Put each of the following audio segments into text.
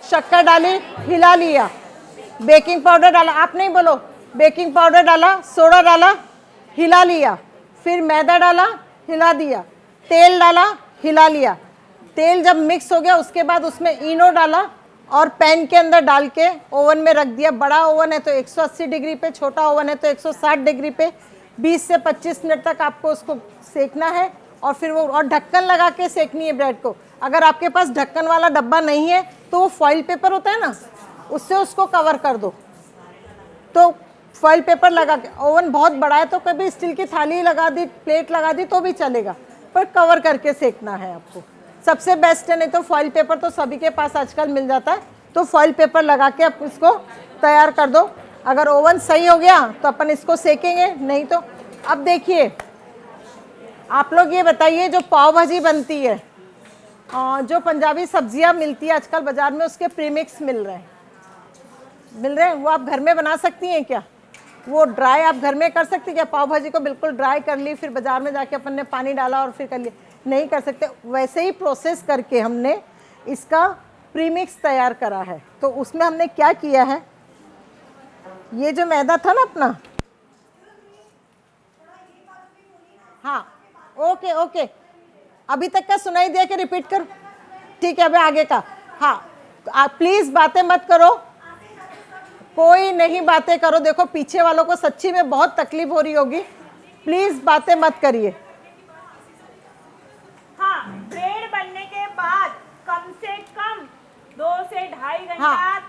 शक्कर डाली, हिला लिया, बेकिंग पाउडर डाला, आप नहीं बोलो, बेकिंग पाउडर डाला, सोडा डाला, हिला लिया, फिर मैदा डाला, हिला दिया, तेल डाला, हिला लिया। तेल जब मिक्स हो गया उसके बाद उसमें इनो डाला और पैन के अंदर डाल के ओवन में रख दिया। बड़ा ओवन है तो 180 डिग्री पे, छोटा ओवन है तो 160 डिग्री पे 20 से 25 मिनट तक आपको उसको सेकना है। और फिर वो और ढक्कन लगा के सेकनी है ब्रेड को। अगर आपके पास ढक्कन वाला डब्बा नहीं है तो वो फॉइल पेपर होता है ना, उससे उसको कवर कर दो। तो फॉइल पेपर लगा के, ओवन बहुत बड़ा है तो कभी स्टील की थाली लगा दी, प्लेट लगा दी तो भी चलेगा, पर कवर करके सेकना है आपको, सबसे बेस्ट है। नहीं तो फॉइल पेपर तो सभी के पास आजकल मिल जाता है, तो फॉइल पेपर लगा के आप इसको तैयार कर दो। अगर ओवन सही हो गया तो अपन इसको सेकेंगे, नहीं तो अब देखिए आप लोग ये बताइए, जो पाव भाजी बनती है, जो पंजाबी सब्जियां मिलती है आजकल बाजार में, उसके प्रीमिक्स मिल रहे हैं, वो आप घर में बना सकती हैं क्या? वो ड्राई आप घर में कर सकती हैं क्या? पाव भाजी को बिल्कुल ड्राई कर ली, फिर बाजार में जाके अपन ने पानी डाला और फिर कर लिया, नहीं कर सकते। वैसे ही प्रोसेस करके हमने इसका प्रीमिक्स तैयार करा है। तो उसमें हमने क्या किया है, ये जो मैदा था ना अपना, हाँ ओके ओके, अभी तक का सुनाई दिया कि रिपीट करो? ठीक है, अभी आगे का। हाँ, आप प्लीज बातें मत करो, कोई नहीं बातें करो। देखो पीछे वालों को सच्ची में बहुत तकलीफ हो रही होगी, प्लीज बातें मत करिए। हाँ, ब्रेड बनने के बाद कम से कम 2 से ढाई घंटा हाँ,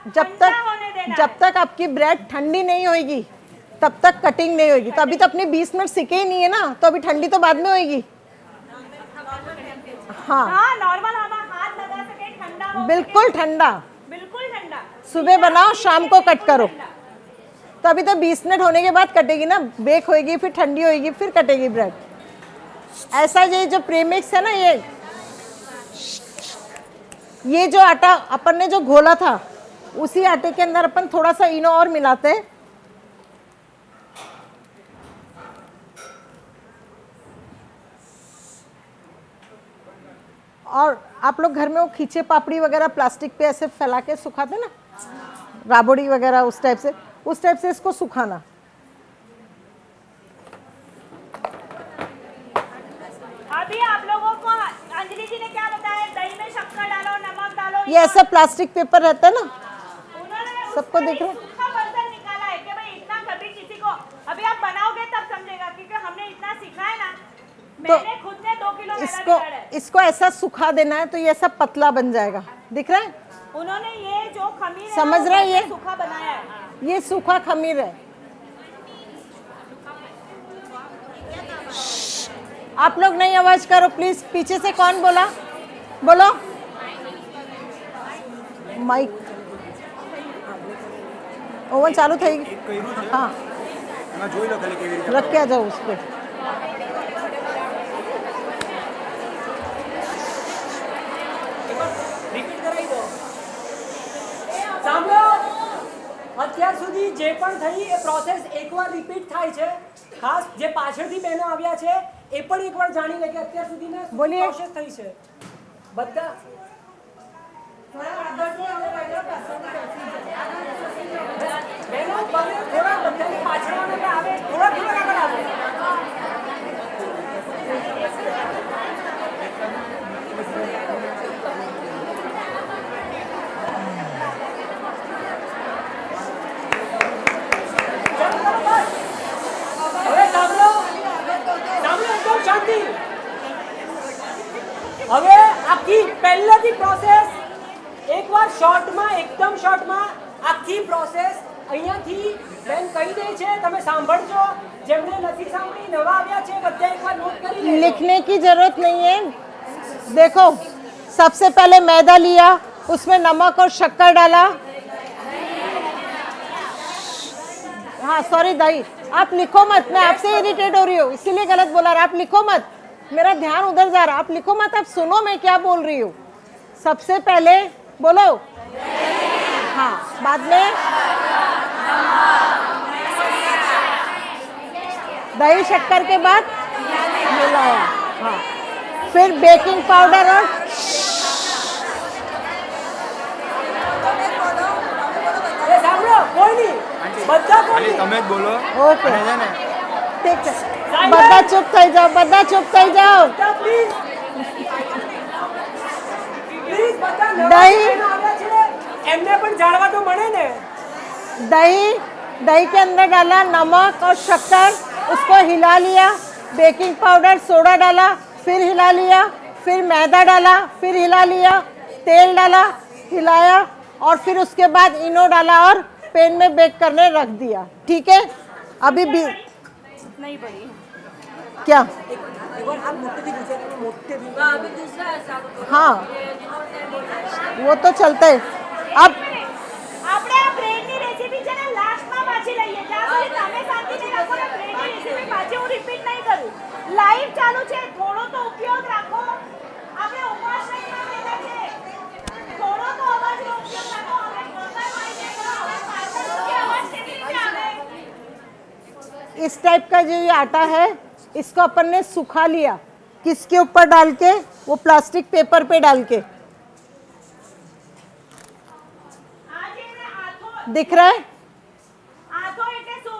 होने देना। जब तक आपकी ब्रेड ठंडी नहीं होगी तब तक कटिंग नहीं होगी। तो अभी तो अपने 20 मिनट सिके ही नहीं है ना, तो अभी ठंडी तो बाद में होगी। हाँ, नॉर्मल हवा हाथ लगा सके, ठंडा हो, बिल्कुल ठंडा, बिल्कुल ठंडा। सुबह बनाओ शाम को कट करो। तो अभी तो 20 मिनट होने के बाद कटेगी ना, बेक होएगी, फिर ठंडी होएगी, फिर कटेगी ब्रेड। ऐसा ये जो प्रीमिक्स है ना, ये जो आटा अपन ने जो घोला था, उसी आटे के अंदर अपन थोड़ा सा इनो और मिलाते हैं। और आप लोग घर में वो खींचे पापड़ी वगैरह प्लास्टिक पे ऐसे फैला के सुखाते ना, राबड़ी वगैरह, उस टाइप से इसको सुखाना। अभी आप लोगों को अंजलि जी ने क्या बताया, दही में शक्कर डालो, नमक डालो। ये ऐसा प्लास्टिक पेपर रहता है ना, उन्होंने सबको दिख रहा है। सूखा बर्तन निकाला है कि भाई इतना कभी किसी को, अभी आप बनाओगे तब समझेगा, क्योंकि हमने इतना सीखा है ना। मैंने खुद ने 2 किलो मैदा निकाला है। इसको ऐसा सुखा देना है तो ये ऐसा पतला बन जाएगा, दिख रहा है? उन्होंने ये जो खमीर है, समझ रहा है, ये सूखा बनाया है, ये सूखा खमीर है। आप लोग नहीं आवाज करो प्लीज। पीछे से कौन बोला? बोलो। माइक ओवन चालू થઈ हाँ, रख के आ जाओ उस पर। અત્યાર સુધી જે પણ થઈ એ પ્રોસેસ એકવાર રિપીટ થાય છે। ખાસ જે પાછળથી બહેનો આવ્યા છે એ પણ એકવાર જાણી લે કે અત્યાર સુધીમાં શું બોલીએ। પ્રોસેસ થઈ છે બધા। બહેનો થોડા બધાને પાછળવાના આવે, થોડા આગળ આવે। હવે આખી પહેલાથી પ્રોસેસ એકવાર શોર્ટમાં, એકદમ શોર્ટમાં આખી પ્રોસેસ અહીંયાથી બેન કહી દે છે, તમે સાંભળજો। જેમને નથી સાંભળી, નવા આવ્યા છે, બધા એકવાર નોટ કરી લે। लिखने की जरूरत नहीं है। देखो सबसे पहले मैदा लिया, उसमें नमक और शक्कर डाला। हाँ सॉरी दही, आप लिखो मत, मैं आपसे इरिटेट हो रही हूँ इसीलिए गलत बोला। आप लिखो मत, मेरा ध्यान उधर जा रहा। आप लिखो मत, आप सुनो मैं क्या बोल रही हूँ। सबसे पहले बोलो, हाँ, बाद में दही शक्कर के बाद मिलाया, हाँ, फिर बेकिंग पाउडर और બધા ખાલી તમે જ બોલો ઓકે અને છે ને ઠીક છે બધા ચૂપ થઈ જાઓ બધા ચૂપ થઈ જાઓ પ્લીઝ બધા નવા દહીં. બહેનો આવ્યા છે એમને પણ જાણવા તો મળે ને दही दही के अंदर डाला नमक और शक्कर उसको हिला लिया बेकिंग पाउडर सोडा डाला फिर हिला लिया फिर मैदा डाला फिर हिला लिया तेल डाला हिलाया और फिर उसके बाद इनो डाला और पैन में बेक करने रख दिया ठीक है अभी भी नहीं बड़ी क्या એકવાર આ મોટેથી ગુજરાતીમાં મોટેથી हाँ वो तो चलता है अब આપણે આ બ્રેડની રેસીપી છે ને લાસ્ટમાં પાછી લઈએ જ્યાં સુધી તમે શાંતિ નહીં રાખો ને બ્રેડની રેસીપી પાછી હું રિપીટ નહીં કરું લાઈવ ચાલુ છે થોડો તો ઉપયોગ રાખો આપણે ઉપવાસ નહીં બેઠા છે થોડો તો અવાજનો ઉપયોગ રાખો હવે ગંગા પાણી નહીં કરો હવે પાછળ કે અવાજ કેવી રીતે આવે इस टाइप का जो ये आटा है इसको अपन ने सुखा लिया किसके ऊपर डाल के वो प्लास्टिक पेपर पे डाल के આજે એને આથો दिख रहा है આથો એટલે શું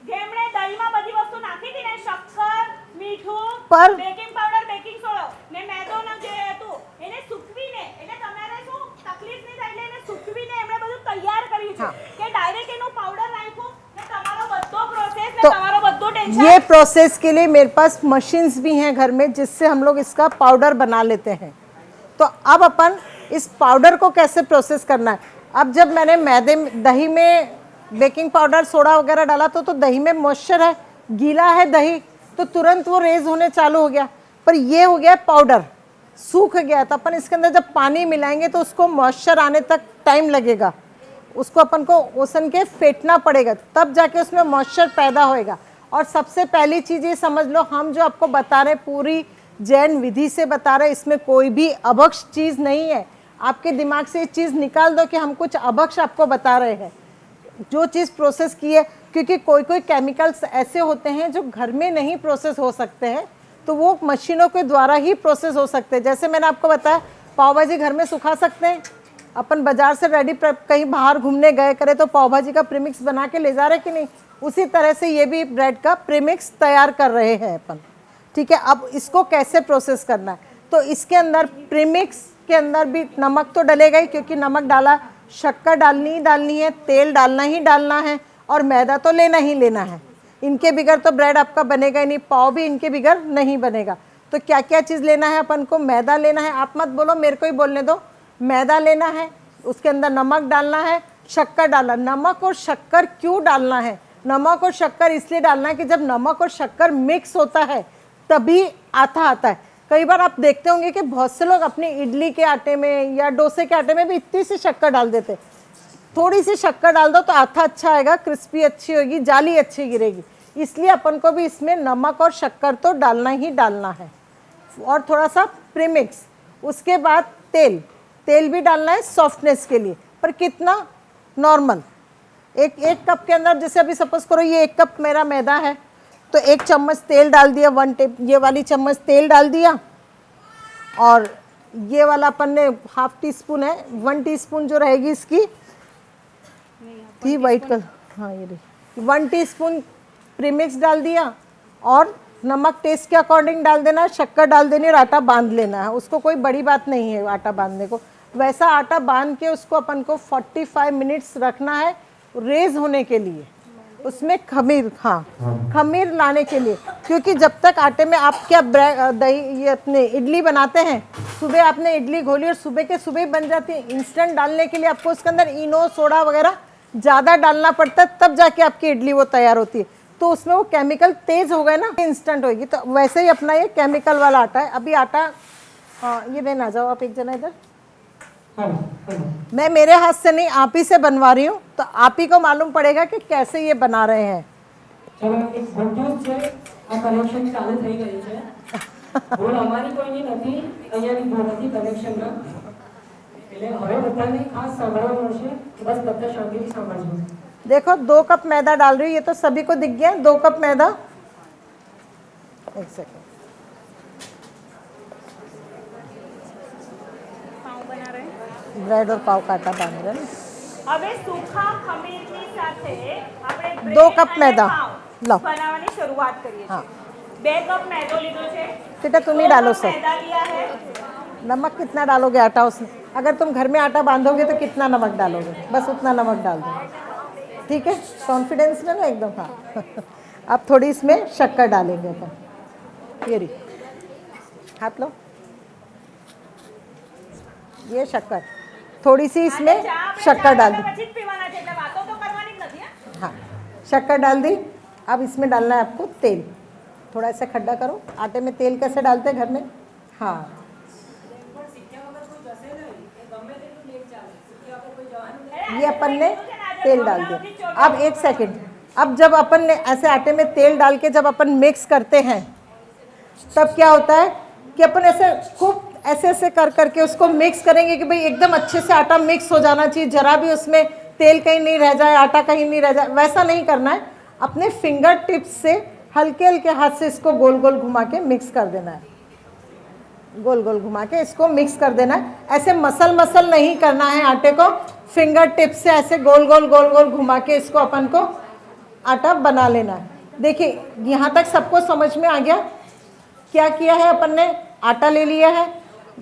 જેમણે દહીંમાં બધી વસ્તુ નાખી હતી ને શક્કર મીઠું પર- બેકિંગ પાવડર બેકિંગ સોડા ને મેદોનો જે હતું એને સૂકવીને એટલે તમારે શું તકલીફ નહીં થાય એટલે એને સૂકવીને એમણે બધું તૈયાર કર્યું છે કે ડાયરેક્ટ એનું પાવડર નાખ્યું ને તમારો બધો પ્રોસેસ ને તો તમારો બધો ટેન્શન ये प्रोसेस के लिए मेरे पास मशीन्स भी हैं घर में जिससे हम लोग इसका पाउडर बना लेते हैं तो अब अपन इस पाउडर को कैसे प्रोसेस करना है अब जब मैंने दही में बेकिंग पाउडर सोडा वगैरह डाला तो दही में मॉइस्चर है गीला है दही तो तुरंत वो रेज होने चालू हो गया पर ये हो गया पाउडर सूख गया तो अपन इसके अंदर जब पानी मिलाएंगे तो उसको मॉइस्चर आने तक टाइम लगेगा उसको अपन को ओसन के फेंटना पड़ेगा तब जाके उसमें मॉइस्चर पैदा होएगा और सबसे पहली चीज़ ये समझ लो हम जो आपको बता रहे पूरी जैन विधि से बता रहे इसमें कोई भी अभक्ष चीज़ नहीं है आपके दिमाग से ये चीज़ निकाल दो कि हम कुछ अभक्ष आपको बता रहे हैं जो चीज़ प्रोसेस की है क्योंकि कोई कोई केमिकल्स ऐसे होते हैं जो घर में नहीं प्रोसेस हो सकते हैं तो वो मशीनों के द्वारा ही प्रोसेस हो सकते हैं जैसे मैंने आपको बताया पाव भाजी घर में सुखा सकते हैं अपन बाजार से रेडी कहीं बाहर घूमने गए करें तो पाव भाजी का प्रीमिक्स बना के ले जा रहे कि नहीं उसी तरह से ये भी ब्रेड का प्रीमिक्स तैयार कर रहे हैं अपन ठीक है अब इसको कैसे प्रोसेस करना है तो इसके अंदर प्रीमिक्स के अंदर भी नमक तो डलेगा ही क्योंकि नमक डाला शक्कर डालनी ही डालनी है तेल डालना ही डालना है और मैदा तो लेना ही लेना है इनके बिगर तो ब्रेड आपका बनेगा ही नहीं पाव भी इनके बिगर नहीं बनेगा तो क्या क्या चीज़ लेना है अपन को मैदा लेना है आप मत बोलो मेरे को ही बोलने दो मैदा लेना है उसके अंदर नमक डालना है शक्कर डालना नमक और शक्कर क्यों डालना है नमक और शक्कर इसलिए डालना है कि जब नमक और शक्कर मिक्स होता है तभी आटा आता है कई बार आप देखते होंगे कि बहुत से लोग अपनी इडली के आटे में या डोसे के आटे में भी इतनी सी शक्कर डाल देते थोड़ी सी शक्कर डाल दो तो आटा अच्छा आएगा क्रिस्पी अच्छी होगी जाली अच्छी गिरेगी इसलिए अपन को भी इसमें नमक और शक्कर तो डालना ही डालना है और थोड़ा सा प्रीमिक्स उसके बाद तेल भी डालना है सॉफ्टनेस के लिए पर कितना नॉर्मल एक कप के अंदर जैसे अभी सपोज करो ये 1 कप मेरा मैदा है तो 1 चम्मच तेल डाल दिया ये वाली चम्मच तेल डाल दिया और ये वाला अपन ने ½ टीस्पून है 1 टीस्पून जो रहेगी इसकी थी वाइट कलर हाँ ये रही 1 टीस्पून प्रीमिक्स डाल दिया और नमक टेस्ट के अकॉर्डिंग डाल देना है शक्कर डाल देनी और आटा बांध लेना है उसको कोई बड़ी बात नहीं है आटा बांधने को वैसा आटा बांध के उसको अपन को 45 मिनट्स रखना है रेज होने के लिए उसमें खमीर खमीर लाने के लिए क्योंकि जब तक आटे में आप क्या दही ये अपने इडली बनाते हैं सुबह आपने इडली घोली और सुबह के सुबह बन जाती है इंस्टेंट डालने के लिए आपको उसके अंदर इनो सोडा वगैरह ज़्यादा डालना पड़ता है तब जाके आपकी इडली वो तैयार होती है तो उसमें वो केमिकल तेज़ हो गए ना इंस्टेंट होगी तो वैसे ही अपना ये केमिकल वाला आटा है अभी आटा ये बहन आ जाओ आप एक जना इधर मैं मेरे हाथ से नहीं आप ही से बनवा रही हूँ तो आप ही को मालूम पड़ेगा कि कैसे ये बना रहे हैं ચલો એક ગુડ છે આ કનેક્શન ચાલુ થઈ ગયું છે ભૂલ અમારી કોઈની નથી અહીંયાની ભૂલ હતી કનેક્શનમાં એટલે હવે બધાને ખાસ સાંભળવાનું છે બસ બધા શાંતિથી સાંભળજો देखो 2 कप मैदा डाल रही हूँ ये तो सभी को दिख गया 2 कप मैदा एक सेकंड पाव बना रहे हैं ब्रेड और पाव का आटा बांध रहे हैं હવે સૂખા ખમીરની સાથે આપણે બ્રેડ 2 કપ અને મેદા. પાઉં લો. બનાવવાની શરૂઆત કરીએ हाँ. છીએ 2 કપ मैदो લીધો છે बेटा तुम ही 2 डालो कप सर. मैदा लिया है नमक कितना डालोगे आटा उसमें? अगर तुम घर में आटा बांधोगे तो कितना नमक डालोगे? बस उतना नमक डाल दो. ठीक है, कॉन्फिडेंस में ना एकदम. हाँ. अब थोड़ी इसमें शक्कर डालेंगे अपन. ये रही, हाथ लो. ये शक्कर, थोड़ी सी इसमें ચા આપણે शक्कर ચા डाल दी. પછી જ પીવાના છે એટલે વાતો તો કરવાની જ નથી હે हाँ, शक्कर डाल दी. अब इसमें डालना है आपको तेल. थोड़ा ऐसा खड्डा करो. आटे में तेल कैसे डालते हैं घर में? हाँ, ये अपन ने तेल डाल दिया. अब 1 सेकंड. अब जब अपन ने ऐसे आटे में तेल डाल के जब अपन मिक्स करते हैं तब क्या होता है कि अपन ऐसे खूब ऐसे ऐसे कर करके उसको मिक्स करेंगे कि भाई एकदम अच्छे से आटा मिक्स हो जाना चाहिए, जरा भी उसमें तेल कहीं नहीं रह जाए, आटा कहीं नहीं रह जाए. वैसा नहीं करना है. अपने फिंगर टिप्स से हल्के हल्के हाथ से इसको गोल गोल घुमा के मिक्स कर देना है. गोल गोल घुमा के इसको मिक्स कर देना है. ऐसे मसल मसल नहीं करना है आटे को. फिंगर टिप्स से ऐसे गोल गोल घुमा के इसको अपन को आटा बना लेना है. देखिए यहाँ तक सबको समझ में आ गया. क्या किया है अपन ने? आटा ले लिया है,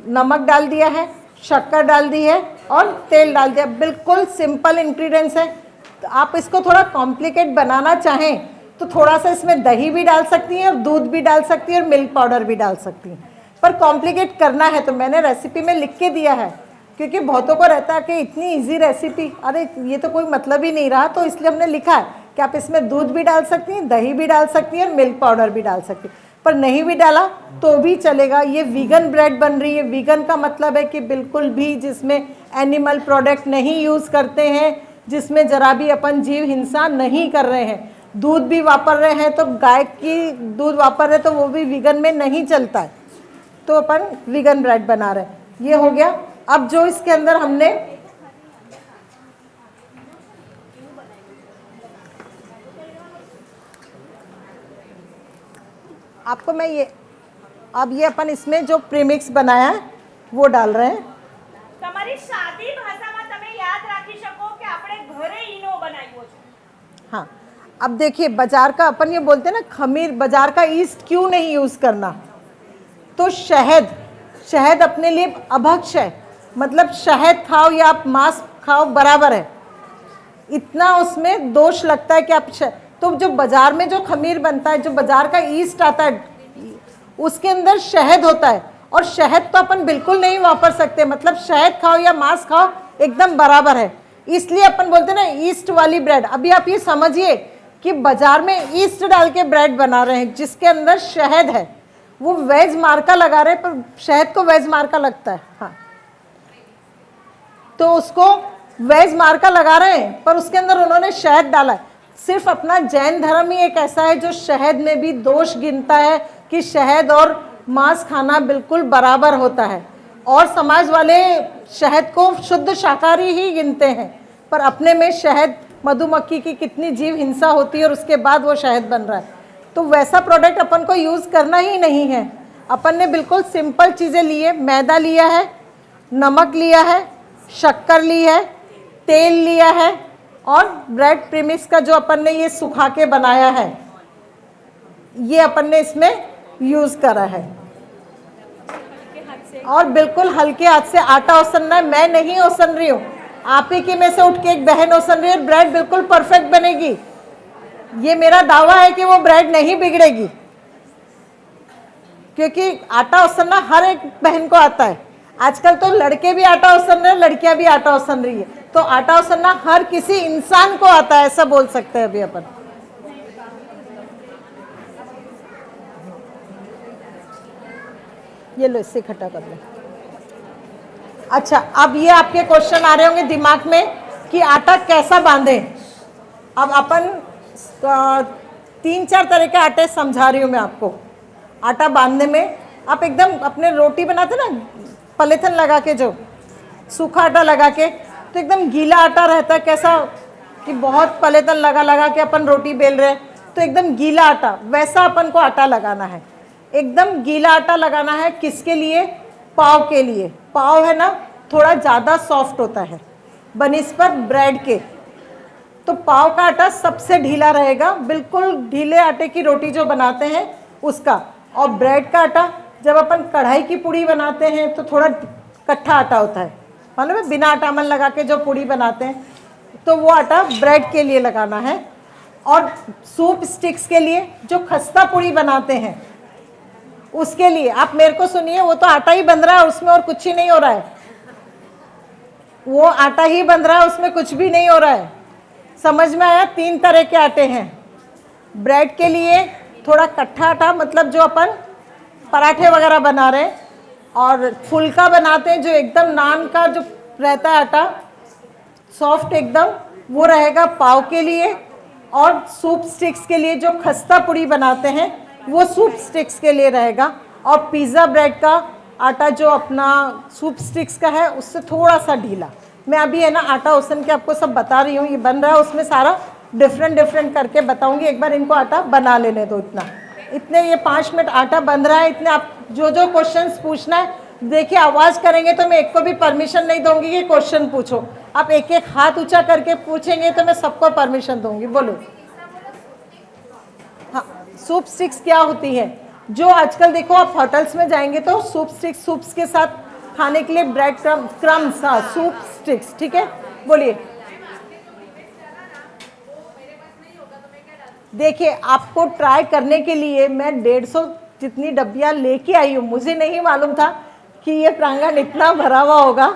नमक डाल दिया है, शक्कर डाल दी है और तेल डाल दिया. बिल्कुल सिंपल इंग्रेडिएंट्स है. तो आप इसको थोड़ा कॉम्प्लिकेट बनाना चाहें तो थोड़ा सा इसमें दही भी डाल सकती हैं और दूध भी डाल सकती हैं और मिल्क पाउडर भी डाल सकती हैं. पर कॉम्प्लिकेट करना है तो मैंने रेसिपी में लिख के दिया है, क्योंकि बहुतों को रहता है कि इतनी इजी रेसिपी, अरे ये तो कोई मतलब ही नहीं रहा, तो इसलिए हमने लिखा है कि आप इसमें दूध भी डाल सकती हैं, दही भी डाल सकती हैं और मिल्क पाउडर भी डाल सकती हैं. पर नहीं भी डाला तो भी चलेगा. ये वीगन ब्रेड बन रही है. वीगन का मतलब है कि बिल्कुल भी जिसमें एनिमल प्रोडक्ट नहीं यूज़ करते हैं, जिसमें जरा भी अपन जीव हिंसा नहीं कर रहे हैं. दूध भी वापर रहे हैं तो गाय की दूध वापर रहे तो वो भी वीगन में नहीं चलता है. तो अपन वीगन ब्रेड बना रहे हैं. ये हो गया. अब जो इसके अंदर हमने आपको मैं ये अब ये अपन इसमें जो प्रीमिक्स बनाया है वो डाल रहे हैं. તમારી સાદી ભાષામાં તમે યાદ રાખી શકો કે આપણે ઘરે ઈનો બનાવ્યો છે. हाँ, अब देखिए बाजार का अपन ये बोलते हैं ना खमीर, बाजार का ईस्ट क्यों नहीं यूज़ करना? तो शहद, शहद अपने लिए अभक्ष है. मतलब शहद खाओ या आप मांस खाओ बराबर है. इतना उसमें दोष लगता है कि आप तो जो बाजार में जो खमीर बनता है, जो बाजार का ईस्ट आता है, उसके अंदर शहद होता है और शहद तो अपन बिल्कुल नहीं वापर सकते. मतलब शहद खाओ या मांस खाओ एकदम बराबर है. इसलिए अपन बोलते हैं ना ईस्ट वाली ब्रेड. अभी आप ये समझिए कि बाजार में ईस्ट डाल के ब्रेड बना रहे हैं जिसके अंदर शहद है. वो वेज मार्का लगा रहे हैं पर शहद को वेज मार्का लगता है. हाँ, तो उसको वेज मार्का लगा रहे हैं पर उसके अंदर उन्होंने शहद डाला है. सिर्फ अपना जैन धर्म ही एक ऐसा है जो शहद में भी दोष गिनता है कि शहद और मांस खाना बिल्कुल बराबर होता है. और समाज वाले शहद को शुद्ध शाकाहारी ही गिनते हैं. पर अपने में शहद, मधुमक्खी की कितनी जीव हिंसा होती है और उसके बाद वो शहद बन रहा है. तो वैसा प्रोडक्ट अपन को यूज़ करना ही नहीं है. अपन ने बिल्कुल सिंपल चीज़ें ली है. मैदा लिया है, नमक लिया है, शक्कर ली है, तेल लिया है और ब्रेड प्रीमिक्स का जो अपन ने ये सुखा के बनाया है ये अपन ने इसमें यूज़ करा है. और बिल्कुल हल्के हाथ से आटा ओसनना है. मैं नहीं ओसन रही हूँ, आप ही की में से उठ के एक बहन ओसन रही है और ब्रेड बिल्कुल परफेक्ट बनेगी. ये मेरा दावा है कि वो ब्रेड नहीं बिगड़ेगी, क्योंकि आटा ओसनना हर एक बहन को आता है. आजकल तो लड़के भी आटा ओसन रहे हैं, लड़कियां भी आटा ओसन रही है. तो आटा ओसनना हर किसी इंसान को आता है, ऐसा बोल सकते हैं अभी अपन. ये लो, इससे इकट्ठा कर लो. अच्छा, अब ये आपके क्वेश्चन आ रहे होंगे दिमाग में कि आटा कैसा बांधे. अब अपन 3-4 तरह के आटे समझा रही हूँ मैं आपको. आटा बांधने में आप एकदम अपने रोटी बनाते ना पॉलीथिन लगा के, जो सूखा आटा लगा के, तो एकदम गीला आटा रहता है. कैसा कि बहुत पॉलीथिन लगा लगा के अपन रोटी बेल रहे हैं, तो एकदम गीला आटा, वैसा अपन को आटा लगाना है. एकदम गीला आटा लगाना है. किसके लिए? पाव के लिए. पाव है ना थोड़ा ज़्यादा सॉफ्ट होता है बनिस्बत ब्रेड के. तो पाव का आटा सबसे ढीला रहेगा, बिल्कुल ढीले आटे की रोटी जो बनाते हैं उसका। और ब्रेड का आटा जब अपन कढ़ाई की पूड़ी बनाते हैं तो थोड़ा कट्ठा आटा होता है, मालूम है, बिना आटा मन लगा के जो पूड़ी बनाते हैं, तो वो आटा ब्रेड के लिए लगाना है। और सूप स्टिक्स के लिए जो खस्ता पूड़ी बनाते हैं उसके लिए आप मेरे को सुनिए, वो तो आटा ही बन रहा है उसमें और कुछ ही नहीं हो रहा है, वो आटा ही बन रहा है उसमें कुछ भी नहीं हो रहा है। समझ में आया? 3 तरह के आटे हैं। ब्रेड के लिए थोड़ा कट्ठा आटा, मतलब जो अपन पराठे वगैरह बना रहे हैं, और फुल्का बनाते हैं जो एकदम नान का जो रहता है आटा, सॉफ्ट एकदम, वो रहेगा पाव के लिए। और सूप स्टिक्स के लिए जो खस्ता पूड़ी बनाते हैं वो सूप स्टिक्स के लिए रहेगा। और पिज़्ज़ा ब्रेड का आटा जो अपना सूप स्टिक्स का है उससे थोड़ा सा ढीला। मैं अभी है ना आटा उसन के आपको सब बता रही हूँ, ये बन रहा है, उसमें सारा डिफरेंट करके बताऊँगी। एक बार इनको आटा बना लेने दो। इतने ये 5 मिनट आटा बन रहा है, इतने आप जो जो क्वेश्चंस पूछना है, देखिए आवाज़ करेंगे तो मैं एक को भी परमिशन नहीं दूंगी कि क्वेश्चन पूछो। आप एक एक हाथ ऊंचा करके पूछेंगे तो मैं सबको परमिशन दूंगी। बोलो। हाँ, सूप स्टिक्स क्या होती है? जो आजकल देखो आप होटल्स में जाएंगे तो सूप स्टिक्स, सूप्स के साथ खाने के लिए ब्रेड क्रम्स, हाँ सूप स्टिक्स, ठीक है। बोलिए। देखिए आपको ट्राई करने के लिए मैं 150 जितनी डब्बियाँ लेके आई हूँ। मुझे नहीं मालूम था कि ये प्रांगण इतना भरा हुआ होगा,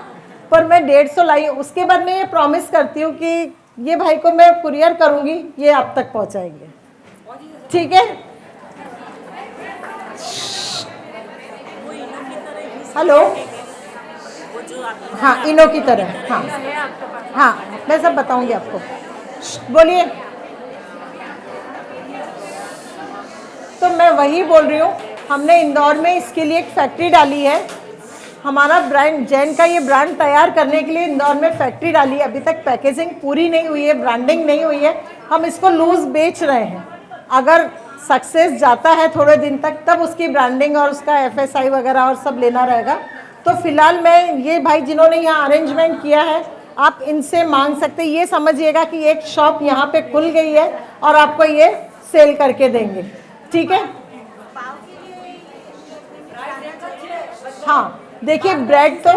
पर मैं 150 लाई हूँ। उसके बाद मैं ये प्रॉमिस करती हूँ कि ये भाई को मैं कुरियर करूँगी, ये आप तक पहुँचाएंगे, ठीक है। हेलो, हाँ इनो की तरह, हाँ हाँ मैं सब बताऊँगी आपको। बोलिए। तो मैं वही बोल रही हूँ, हमने इंदौर में इसके लिए एक फैक्ट्री डाली है। हमारा ब्रांड जैन का ये ब्रांड तैयार करने के लिए इंदौर में फैक्ट्री डाली है। अभी तक पैकेजिंग पूरी नहीं हुई है, ब्रांडिंग नहीं हुई है, हम इसको लूज बेच रहे हैं। अगर सक्सेस जाता है थोड़े दिन तक तब उसकी ब्रांडिंग और उसका FSI वगैरह और सब लेना रहेगा। तो फिलहाल मैं ये भाई जिन्होंने यहाँ अरेंजमेंट किया है, आप इनसे मांग सकते। ये समझिएगा कि एक शॉप यहाँ पे खुल गई है और आपको ये सेल करके देंगे, ठीक है। हाँ देखिए ब्रेड तो,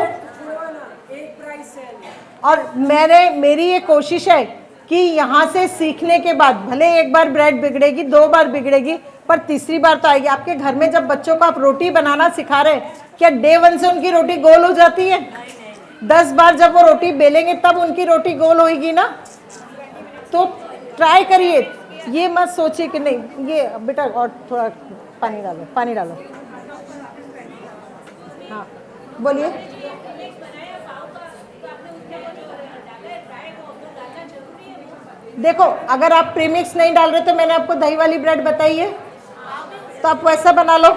और मेरी ये कोशिश है कि यहाँ से सीखने के बाद भले एक बार ब्रेड बिगड़ेगी, 2 बार बिगड़ेगी, पर तीसरी बार तो आएगी। आपके घर में जब बच्चों को आप रोटी बनाना सिखा रहे हैं, क्या डे 1 से उनकी रोटी गोल हो जाती है? 10 बार जब वो रोटी बेलेंगे तब उनकी रोटी गोल होगी ना। तो ट्राई करिए, ये मत सोचिए कि नहीं ये बेटा और थोड़ा पानी डालो, पानी डालो। हाँ बोलिए। देखो अगर आप प्रीमिक्स नहीं डाल रहे तो मैंने आपको दही वाली ब्रेड बताई है, तो आप वैसा बना लो।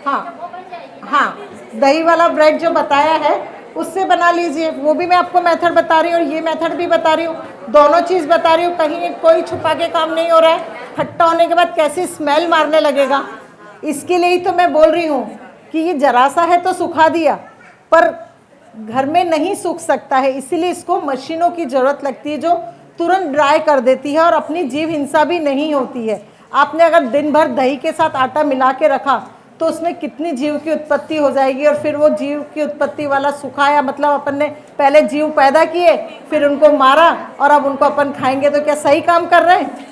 हाँ हाँ, दही वाला ब्रेड जो बताया है उससे बना लीजिए। वो भी मैं आपको मेथड बता रही हूँ और ये मेथड भी बता रही हूँ, दोनों चीज़ बता रही हूँ। कहीं कोई छुपा के काम नहीं हो रहा है। खट्टा होने के बाद कैसी स्मेल मारने लगेगा, इसके लिए ही तो मैं बोल रही हूँ कि ये जरा सा है तो सुखा दिया, पर घर में नहीं सूख सकता है, इसीलिए इसको मशीनों की ज़रूरत लगती है जो तुरंत ड्राई कर देती है और अपनी जीव हिंसा भी नहीं होती है। आपने अगर दिन भर दही के साथ आटा मिला के रखा तो उसमें कितनी जीव की उत्पत्ति हो जाएगी, और फिर वो जीव की उत्पत्ति वाला सुखाया, मतलब अपन ने पहले जीव पैदा किए फिर उनको मारा और अब उनको अपन खाएंगे, तो क्या सही काम कर रहे हैं?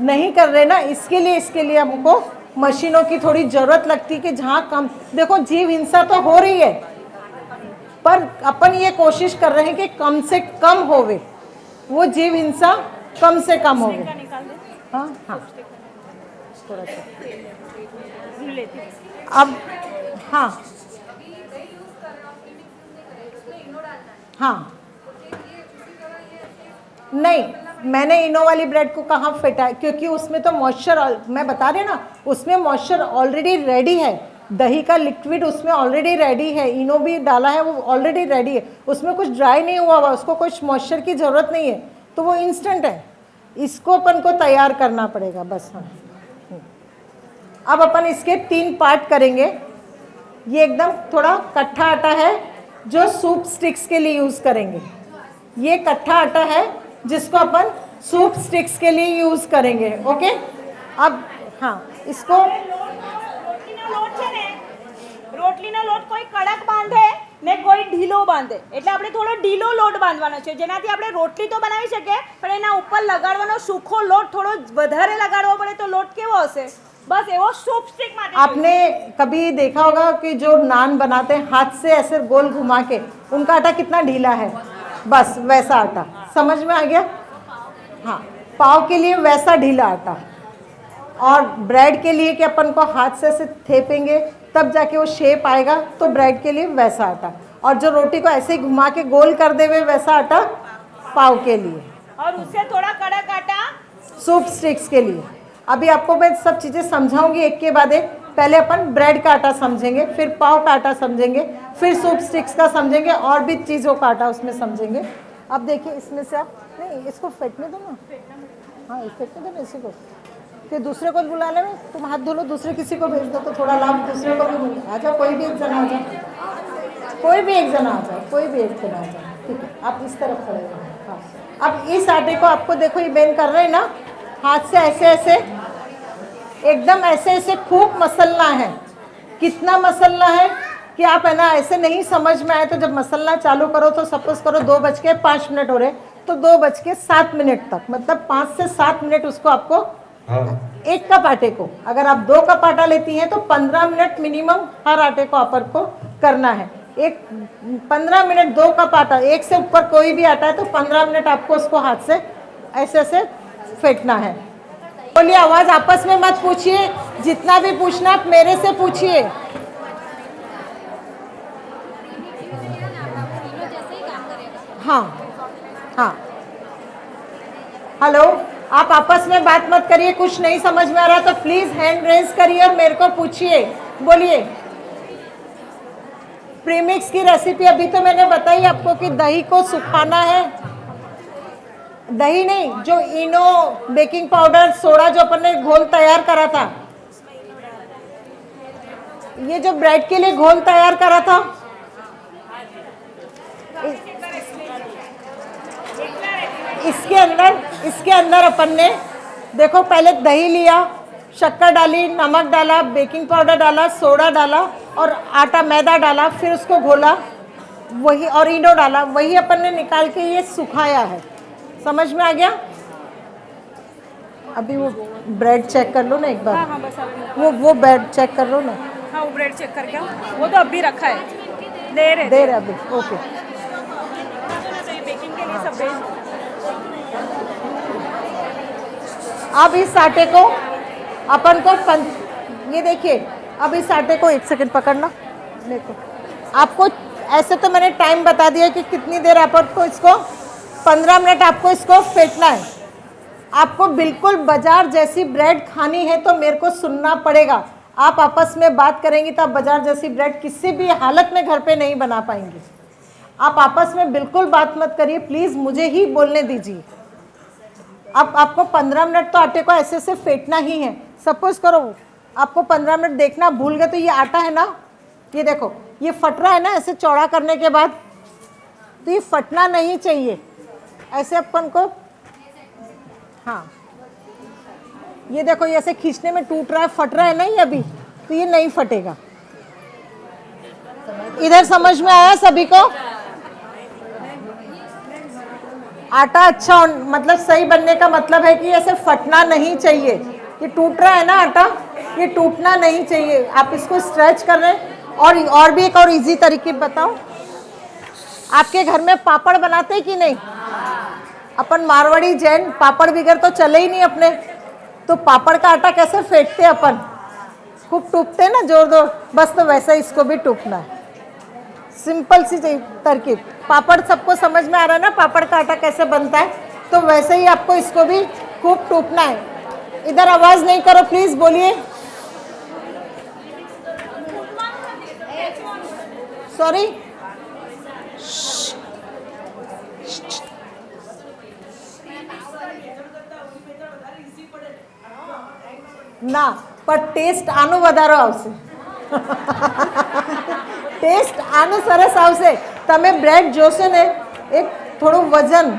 नहीं कर रहे ना। इसके लिए हमको मशीनों की थोड़ी ज़रूरत लगती है कि जहाँ कम, देखो जीव हिंसा तो हो रही है पर अपन ये कोशिश कर रहे हैं कि कम से कम होवे, वो जीव हिंसा कम से कम होवे। हाँ हाँ थोड़ा सा अब, हाँ हाँ नहीं, मैंने इनो वाली ब्रेड को कहाँ फेंटा, क्योंकि उसमें तो मॉइस्चर, मैं बता रही ना, उसमें मॉइस्चर ऑलरेडी रेडी है। दही का लिक्विड उसमें ऑलरेडी रेडी है, इनो भी डाला है, वो ऑलरेडी रेडी है, उसमें कुछ ड्राई नहीं हुआ हुआ, उसको कुछ मॉइस्चर की ज़रूरत नहीं है, तो वो इंस्टेंट है। इसको अपन को तैयार करना पड़ेगा बस। हाँ अब अपन इसके 3 पार्ट करेंगे। ये एकदम थोड़ा कट्ठा आटा है जो सूप स्टिक्स के लिए यूज़ करेंगे। ये कट्ठा आटा है जिसको अपन सूप स्टिक्स के लिए यूज करेंगे। ओके, अब हाँ इसको રોટલીનો લોટ છે ને, રોટલીનો લોટ કોઈ કડક બાંધે ને કોઈ ઢીલો બાંધે, એટલે આપણે થોડો ઢીલો લોટ બાંધવાનો છે, જેનાથી આપણે રોટલી તો બનાવી શકીએ, પણ એના ઉપર લગાડવાનો સૂકો લોટ થોડો વધારે લગાડવો પડે તો લોટ કેવો હશે, બસ એવો सूप स्टिक માટે। आपने कभी देखा होगा कि जो नान बनाते हैं हाथ से ऐसे गोल घुमा के, उनका आटा कितना ढीला है, बस वैसा आटा। समझ में आ गया? हाँ, पाव के लिए वैसा ढीला आटा, और ब्रेड के लिए कि अपन को हाथ से ऐसे थेपेंगे तब जाके वो शेप आएगा, तो ब्रेड के लिए वैसा आटा, और जो रोटी को ऐसे ही घुमा के गोल कर देवे वैसा आटा पाव के लिए, और उससे थोड़ा कड़क आटा सूप स्टिक्स के लिए। अभी आपको मैं सब चीज़ें समझाऊंगी एक के बाद एक। पहले अपन ब्रेड का आटा समझेंगे, फिर पाव का आटा समझेंगे, फिर सूप स्टिक्स का समझेंगे, और भी चीज़ों का आटा उसमें समझेंगे। अब देखिए इसमें से आप नहीं इसको फेंटने दो ना, हाँ फेंटने दो ना इसी को, फिर दूसरे को बुला ले, तुम हाथ धो लो, दूसरे किसी को भेज दो तो थोड़ा लाभ दूसरे को भी मिले। आ जाओ, कोई भी एक जना आ जाए, कोई भी एक जना आ जाए, कोई भी एक जना आ जाए, ठीक है। आप इस तरफ खड़े हो। हाँ, अब इस आटे को आपको देखो ये बेन कर रहे हैं ना, हाथ से ऐसे ऐसे एकदम ऐसे ऐसे खूब मसलना है। कितना मसलना है कि आप है ना ऐसे नहीं समझ में आए तो जब मसलना चालू करो तो सपोज करो 2:05 हो रहे तो 2:07 तक, मतलब 5 से 7 मिनट उसको आपको एक कप आटे को, अगर आप 2 कप आटा लेती हैं तो 15 मिनट मिनिमम हर आटे को अपन को करना है। एक 15 मिनट 2 कप आटा, एक से ऊपर कोई भी आटा है तो 15 मिनट आपको उसको हाथ से ऐसे ऐसे फेंटना है। बोलिए, आवाज आपस में मत पूछिए, जितना भी पूछना आप मेरे से पूछिए। हाँ हाँ, हेलो, आप आपस में बात मत करिए, कुछ नहीं समझ में आ रहा तो प्लीज हैंड रेज करिए और मेरे को पूछिए। बोलिए, प्रीमिक्स की रेसिपी अभी तो मैंने बताई आपको कि दही को सुखाना है, दही नहीं, जो इनो, बेकिंग पाउडर, सोडा जो अपन ने घोल तैयार करा था, ये जो ब्रेड के लिए घोल तैयार करा था, इसके अंदर अपन ने देखो पहले दही लिया, शक्कर डाली, नमक डाला, बेकिंग पाउडर डाला, सोडा डाला और आटा मैदा डाला, फिर उसको घोला, वही और इनो डाला, वही अपन ने निकाल के ये सुखाया है। समझ में आ गया? अभी वो ब्रेड चेक कर लो ना एक बार। हाँ हाँ, बस अभी वो ब्रेड चेक कर लो ना। हाँ, वो ब्रेड चेक करके वो तो अभी रखा है, दे रहे अभी। ओके, बेकिंग के लिए सब भेज। अब इस आटे को अपन को ये देखिए, अब इस आटे को 1 सेकंड पकड़ना, देखो आपको ऐसे तो मैंने टाइम बता दिया कि कितनी देर आपको इसको 15 मिनट आपको इसको फेंटना है। आपको बिल्कुल बाजार जैसी ब्रेड खानी है तो मेरे को सुनना पड़ेगा। आप आपस में बात करेंगी तो आप बाजार जैसी ब्रेड किसी भी हालत में घर पे नहीं बना पाएंगे। आप आपस में बिल्कुल बात मत करिए, प्लीज़ मुझे ही बोलने दीजिए। अब आपको 15 मिनट तो आटे को ऐसे ऐसे फेंटना ही है। सपोज करो आपको 15 मिनट देखना भूल गए तो ये आटा है ना, ये देखो ये फट रहा है ना ऐसे चौड़ा करने के बाद, तो ये फटना नहीं चाहिए ऐसे अपन को। हाँ, ये देखो ये ऐसे खींचने में टूट रहा है, फट रहा है ना ये अभी, तो ये नहीं फटेगा। इधर समझ में आया सभी को? आटा अच्छा मतलब सही बनने का मतलब है कि ऐसे फटना नहीं चाहिए। ये टूट रहा है ना आटा, ये टूटना नहीं चाहिए। आप इसको स्ट्रेच कर रहे हैं। और भी एक और इजी तरीके बताओ, आपके घर में पापड़ बनाते हैं कि नहीं? अपन मारवाड़ी जैन पापड़ बिगर तो चले ही नहीं अपने, तो पापड़ का आटा कैसे फेंटते हैं अपन? खूब टूटते हैं ना जोर जोर, बस तो वैसा इसको भी टूटना है। सिंपल सी तरकीब। पापड़ सबको समझ में आ रहा है ना, पापड़ का आटा कैसे बनता है? तो वैसे ही आपको इसको भी खूब टूटना है। इधर आवाज नहीं करो प्लीज, बोलिए। सॉरी, ના પણ ટેસ્ટ આનો વધારો આવશે ટેસ્ટ આનો સરસ આવશે તમે બ્રેડ જોશો ને એક થોડું વજન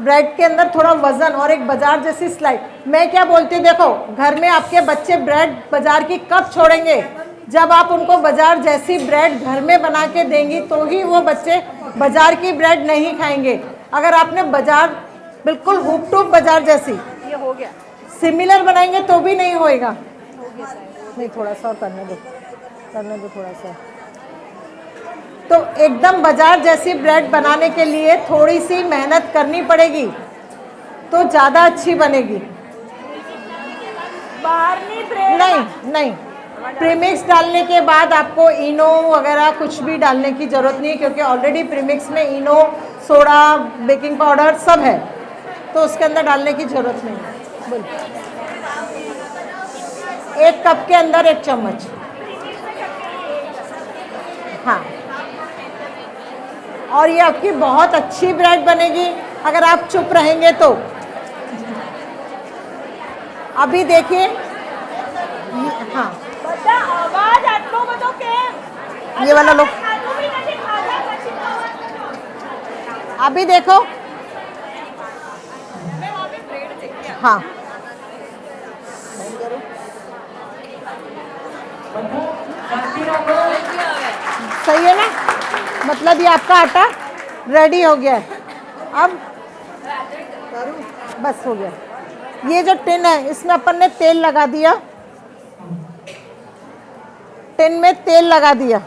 ब्रेड के अंदर थोड़ा वजन और एक बाजार जैसी स्लाइड। मैं क्या बोलती हूँ, देखो घर में आपके बच्चे ब्रेड बाजार की कब छोड़ेंगे? जब आप उनको बाजार जैसी ब्रेड घर में बना के देंगी तो ही वो बच्चे बाजार की ब्रेड नहीं खाएंगे। अगर आपने बाजार बिल्कुल हुप टूप बाजार जैसी ये हो गया, सिमिलर बनाएंगे तो भी नहीं होएगा। नहीं, थोड़ा सा और करने दो थोड़ा सा। तो एकदम बाजार जैसी ब्रेड बनाने के लिए थोड़ी सी मेहनत करनी पड़ेगी तो ज़्यादा अच्छी बनेगी। बाहरनी ब्रेड नहीं, प्रीमिक्स डालने के बाद आपको इनो वगैरह कुछ भी डालने की ज़रूरत नहीं है, क्योंकि ऑलरेडी प्रीमिक्स में इनो, सोडा, बेकिंग पाउडर सब है, तो उसके अंदर डालने की ज़रूरत नहीं है। बोल, 1 कप के अंदर 1 चम्मच। हाँ, और ये आपकी बहुत अच्छी ब्रेड बनेगी अगर आप चुप रहेंगे तो। अभी देखिए, हाँ બધા અવાજ આટલો બધો કેમ? ये वाला लो। ખાધું બી નથી, ખાધા પછી તો અવાજ બધો। अभी देखो, हाँ सही है ना? मतलब ये आपका आटा रेडी हो गया है। अब बस हो गया। ये जो टिन है इसमें अपन ने तेल लगा दिया, टिन में तेल लगा दिया।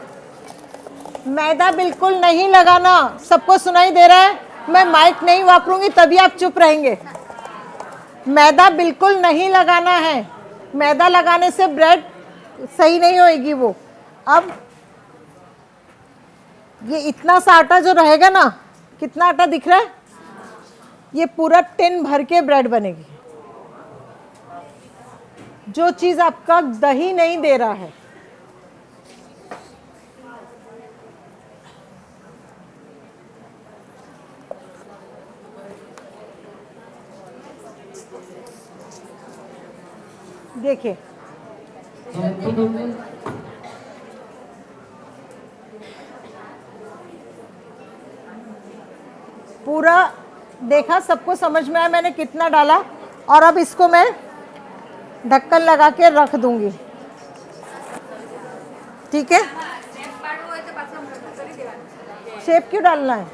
मैदा बिल्कुल नहीं लगाना। सबको सुनाई दे रहा है? मैं माइक नहीं वापरूंगी तभी आप चुप रहेंगे। मैदा बिल्कुल नहीं लगाना है। मैदा लगाने से ब्रेड सही नहीं होएगी वो। अब ये इतना सा आटा जो रहेगा ना, कितना आटा दिख रहा है? ये पूरा टिन भर के ब्रेड बनेगी। जो चीज़ आपका दही नहीं दे रहा है, देखिए पूरा देखा, सबको समझ में आया मैंने कितना डाला। और अब इसको मैं ढक्कन लगा के रख दूंगी, ठीक है? शेप क्यों डालना है?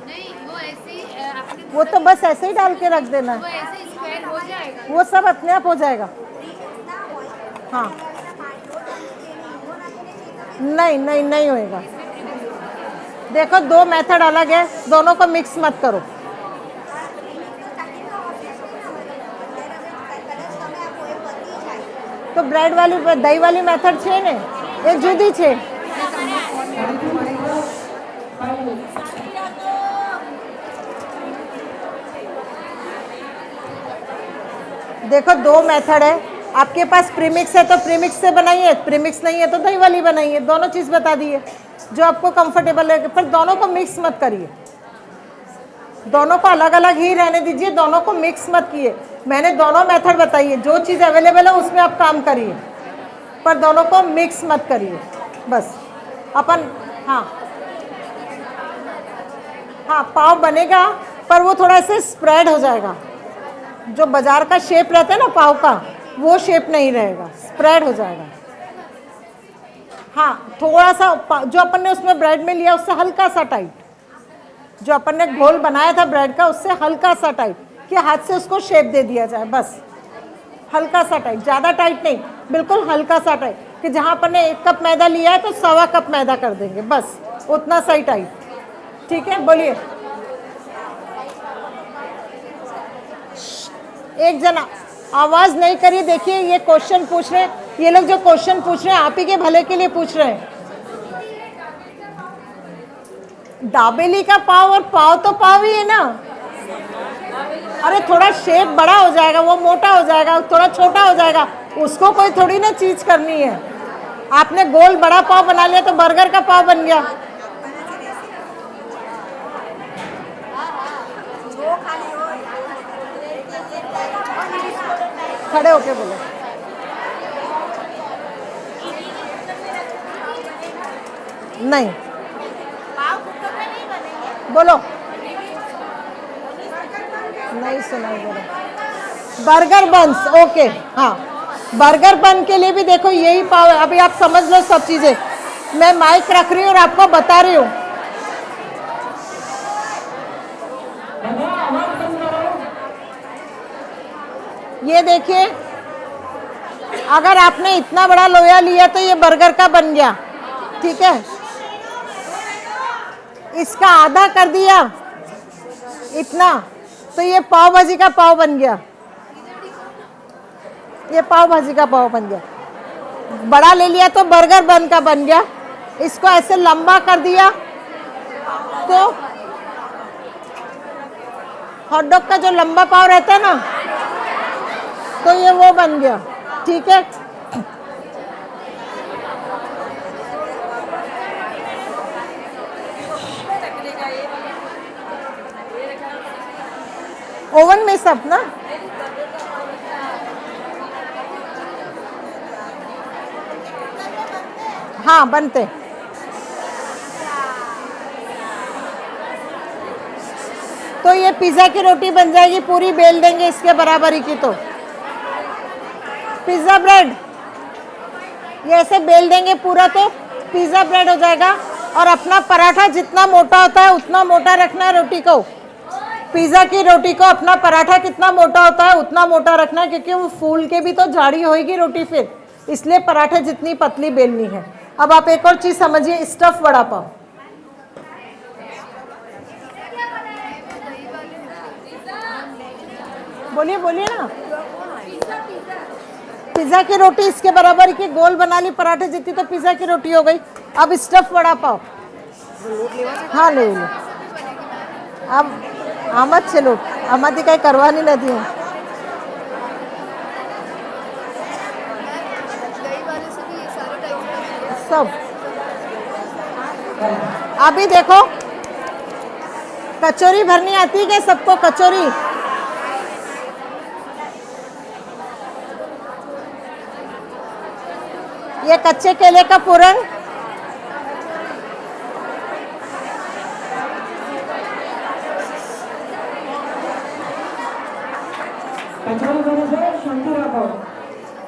वो तो बस ऐसे ही डाल के रख देना है, वो सब अपने आप हो जाएगा। हाँ, नहीं होएगा। देखो 2 मेथड अलग है, दोनों को मिक्स मत करो। तो ब्रेड वाली दही वाली मेथड छे ने, एक जुदी छे। देखो 2 मेथड है। आपके पास प्रीमिक्स है तो प्रीमिक्स से बनाइए, प्रीमिक्स नहीं है तो दही वाली बनाइए। दोनों चीज़ बता दी है जो आपको कंफर्टेबल है, पर दोनों को मिक्स मत करिए। दोनों को अलग अलग ही रहने दीजिए, दोनों को मिक्स मत किए। मैंने दोनों मेथड बताई है, जो चीज़ अवेलेबल है उसमें आप काम करिए, पर दोनों को मिक्स मत करिए। बस अपन हाँ पाव बनेगा, पर वो थोड़ा ऐसे स्प्रेड हो जाएगा। जो बाजार का शेप रहता है ना पाव का, वो शेप नहीं रहेगा, स्प्रेड हो जाएगा। हाँ, थोड़ा सा जो अपन ने उसमें ब्रेड में लिया उससे हल्का सा टाइट, जो अपन ने घोल बनाया था ब्रेड का उससे हल्का सा टाइट, कि हाथ से उसको शेप दे दिया जाए। बस हल्का सा टाइट, ज़्यादा टाइट नहीं, बिल्कुल हल्का सा टाइट, कि जहाँ अपन ने 1 कप मैदा लिया है तो 1.25 कप मैदा कर देंगे, बस उतना सही टाइट। ठीक है, बोलिए। एक जना आवाज़ नहीं करिए। देखिए ये क्वेश्चन पूछ रहे हैं, ये लोग जो क्वेश्चन पूछ रहे हैं आप ही के भले के लिए पूछ रहे हैं। दाबेली का पाव और पाव तो पाव ही है ना। अरे थोड़ा शेप बड़ा हो जाएगा, वो मोटा हो जाएगा, थोड़ा छोटा हो जाएगा, उसको कोई थोड़ी ना चीज करनी है। आपने गोल बड़ा पाव बना लिया तो बर्गर का पाव बन गया। खड़े होके बोलो। नहीं, बोलो। नहीं सुनाई दे रहा। बर्गर बन्स, ओके, हाँ, बर्गर बन के लिए भी देखो यही पाव है। अभी आप समझ लो सब चीजें, मैं माइक रख रही हूँ और आपको बता रही हूँ। ये देखिए, अगर आपने इतना बड़ा लोया लिया तो ये बर्गर का बन गया, ठीक है। इसका आधा कर दिया इतना, तो ये पाव भाजी का पाव बन गया, ये पाव भाजी का पाव बन गया। बड़ा ले लिया तो बर्गर बन का बन गया। इसको ऐसे लंबा कर दिया तो हॉट डॉग का जो लंबा पाव रहता है ना, तो ये वो बन गया, ठीक है। ओवन में सब ना, हाँ बनते। तो ये पिज़्ज़ा की रोटी बन जाएगी, पूरी बेल देंगे इसके बराबरी की। तो पिज़्ज़ा ब्रेड ये ऐसे बेल देंगे पूरा, तो पिज़्ज़ा ब्रेड हो जाएगा। और अपना पराठा जितना मोटा होता है उतना मोटा रखना है रोटी को। पिज़्ज़ा की रोटी को अपना पराठा कितना मोटा होता है उतना मोटा रखना है, क्योंकि वो फूल के भी तो जाड़ी होएगी रोटी फिर, इसलिए पराठे जितनी पतली बेलनी है। अब आप एक और चीज़ समझिए, स्टफ वड़ा पाव। बोलिए बोलिए ना। पिज़्ज़ा की रोटी इसके बराबर की गोल बना ली, पराठे जितनी, तो पिज़्ज़ा की रोटी हो गई। अब स्टफ वड़ा पाव, हाँ ले लो। अब आमद से लोग आमदी कहीं करवानी नहीं है। सब अभी देखो, कचौरी भरनी आती है क्या सबको? कचौरी, ये कच्चे केले का पूरन,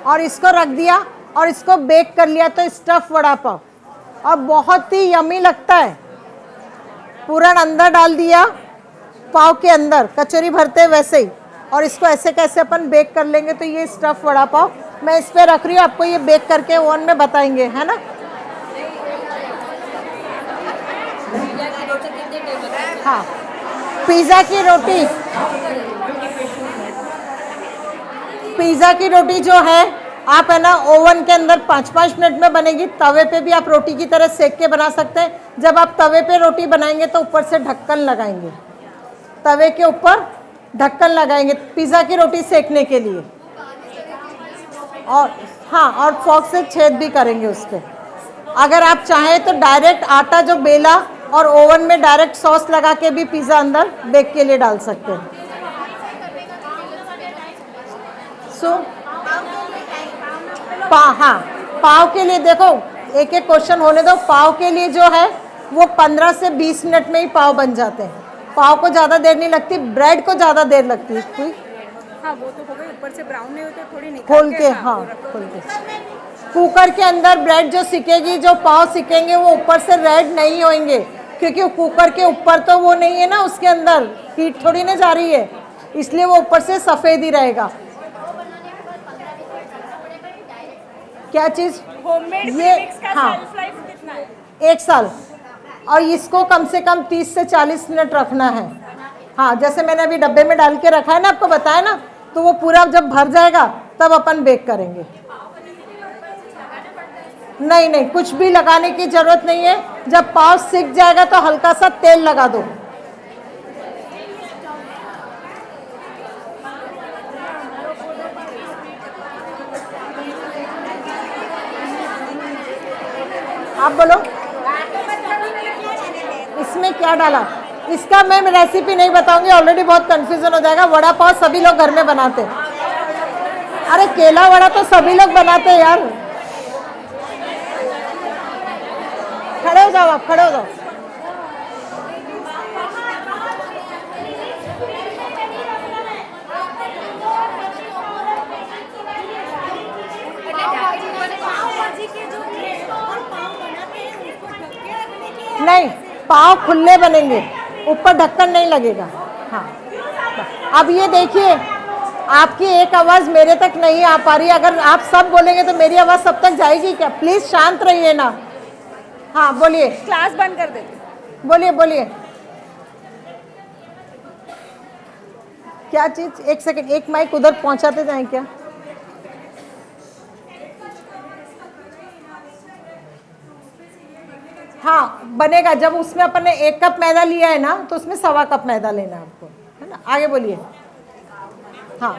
और इसको रख दिया और इसको बेक कर लिया, तो स्टफ वड़ा पाव। और बहुत ही यमी लगता है। पूरन अंदर डाल दिया पाव के अंदर, कचौरी भरते वैसे ही, और इसको ऐसे कैसे अपन बेक कर लेंगे, तो ये स्टफ वड़ा पाव मैं इस पे रख रही हूँ। आपको ये बेक करके ओवन में बताएंगे, है ना। हाँ, पिज़्ज़ा की रोटी, पिज़्ज़ा की रोटी जो है आप है ना ओवन के अंदर 5-5 मिनट में बनेगी। तवे पे भी आप रोटी की तरह सेक के बना सकते हैं। जब आप तवे पे रोटी बनाएंगे तो ऊपर से ढक्कन लगाएंगे, तवे के ऊपर ढक्कन लगाएंगे पिज़्ज़ा की रोटी सेकने के लिए। और हाँ, और फॉर्क से छेद भी करेंगे उस पर। अगर आप चाहें तो डायरेक्ट आटा जो बेला और ओवन में डायरेक्ट सॉस लगा के भी पिज़्ज़ा अंदर बेक के लिए डाल सकते हैं। हाँ, पाव के लिए देखो, एक एक क्वेश्चन होने दो। पाव के लिए जो है वो 15 से 20 मिनट में ही पाव बन जाते हैं। पाव को ज़्यादा देर नहीं लगती, ब्रेड को ज़्यादा देर लगती है। कोई हाँ, वो तो हो गई, ऊपर से ब्राउन नहीं होते, थोड़ी निकाल खोल के, हाँ खोल के। कुकर के अंदर ब्रेड जो सिकेगी, जो पाव सिकेंगे वो ऊपर से रेड नहीं होंगे, क्योंकि कुकर के ऊपर तो वो नहीं है ना, उसके अंदर हीट थोड़ी ना जा रही है, इसलिए वो ऊपर से सफ़ेद ही रहेगा। क्या चीज़? होममेड ये, प्रीमिक्स का हाँ, शेल्फ लाइफ कितना है? 1 साल। और इसको कम से कम 30 से 40 मिनट रखना है। हाँ, जैसे मैंने अभी डब्बे में डाल के रखा है ना, आपको बताया ना, तो वो पूरा जब भर जाएगा तब अपन बेक करेंगे। नहीं नहीं, कुछ भी लगाने की जरूरत नहीं है। जब पाव सिक जाएगा तो हल्का सा तेल लगा दो। आप बोलो इसमें क्या डाला? इसका मैं रेसिपी नहीं बताऊंगी, ऑलरेडी बहुत कंफ्यूजन हो जाएगा। वड़ा पाव सभी लोग घर में बनाते हैं। अरे केला वड़ा तो सभी लोग बनाते हैं यार। खड़े हो जाओ, आप खड़े हो जाओ। नहीं, पाव खुले बनेंगे, ऊपर ढक्कन नहीं लगेगा। हाँ, अब ये देखिए, आपकी एक आवाज़ मेरे तक नहीं आ पा रही। अगर आप सब बोलेंगे तो मेरी आवाज़ सब तक जाएगी क्या? प्लीज़ शांत रहिए ना। हाँ बोलिए, क्लास बंद कर देते। बोलिए बोलिए। क्या चीज़? एक सेकंड, एक माइक उधर पहुंचाते जाएं क्या? हाँ बनेगा। जब उसमें अपन ने 1 कप मैदा लिया है ना, तो उसमें 1.25 कप मैदा लेना है आपको, है ना? आगे बोलिए। हाँ,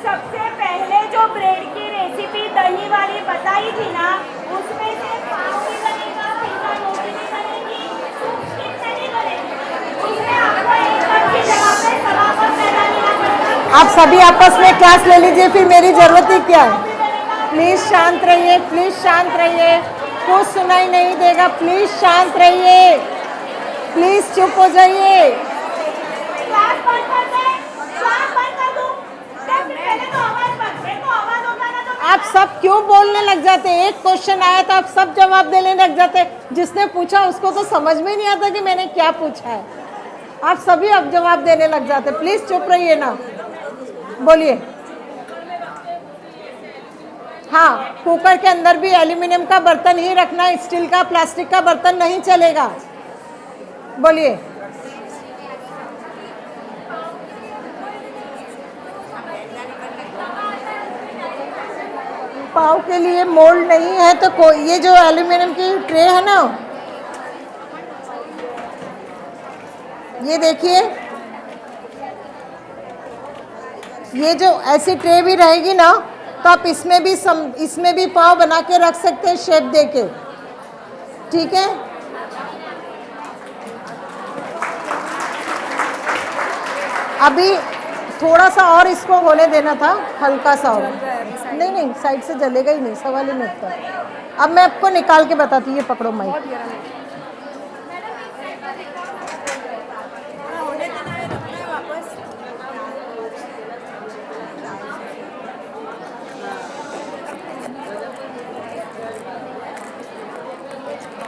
सबसे पहले जो ब्रेड की रेसिपी दही वाली बताई थी ना, उसमें से पाव भी बनेगा, पिज्जा रोटी भी बनेगी, सूप स्टिक नहीं बनेगी। उसमें आपको 1 कप की जगह पे 1.25 कप मैदा लेना पड़ेगा। आप सभी आपस में क्लास ले लीजिए, फिर मेरी ज़रूरत ही क्या है? प्लीज़ शांत रहिए, प्लीज़ शांत रहिए। कुछ सुनाई नहीं देगा, प्लीज़ शांत रहिए, प्लीज़ चुप हो जाइए। क्लास बंद कर दे, क्लास बंद कर दूं। पहले तो आवाज बंद, मेरे को आवाज होता ना तो आप सब क्यों बोलने लग जाते हैं? एक क्वेश्चन आया तो आप सब जवाब देने लग जाते हैं। जिसने पूछा उसको तो समझ में नहीं आता कि मैंने क्या पूछा है। आप सभी अब जवाब देने लग जाते। प्लीज़ चुप रहिए ना, बोलिए। हाँ, कुकर के अंदर भी एल्यूमिनियम का बर्तन ही रखना, स्टील का प्लास्टिक का बर्तन नहीं चलेगा। बोलिए। पाव के लिए मोल्ड नहीं है तो ये जो एल्यूमिनियम की ट्रे है ना, ये देखिए, ये जो ऐसी ट्रे भी रहेगी ना, तो आप इसमें भी पाव बना के रख सकते हैं, शेप दे के। ठीक है, अभी थोड़ा सा और इसको होने देना था, हल्का सा और। नहीं नहीं, साइड से जलेगा ही नहीं, सवाल ही नहीं उठता। अब मैं आपको निकाल के बताती हूँ, ये पकड़ो माइक।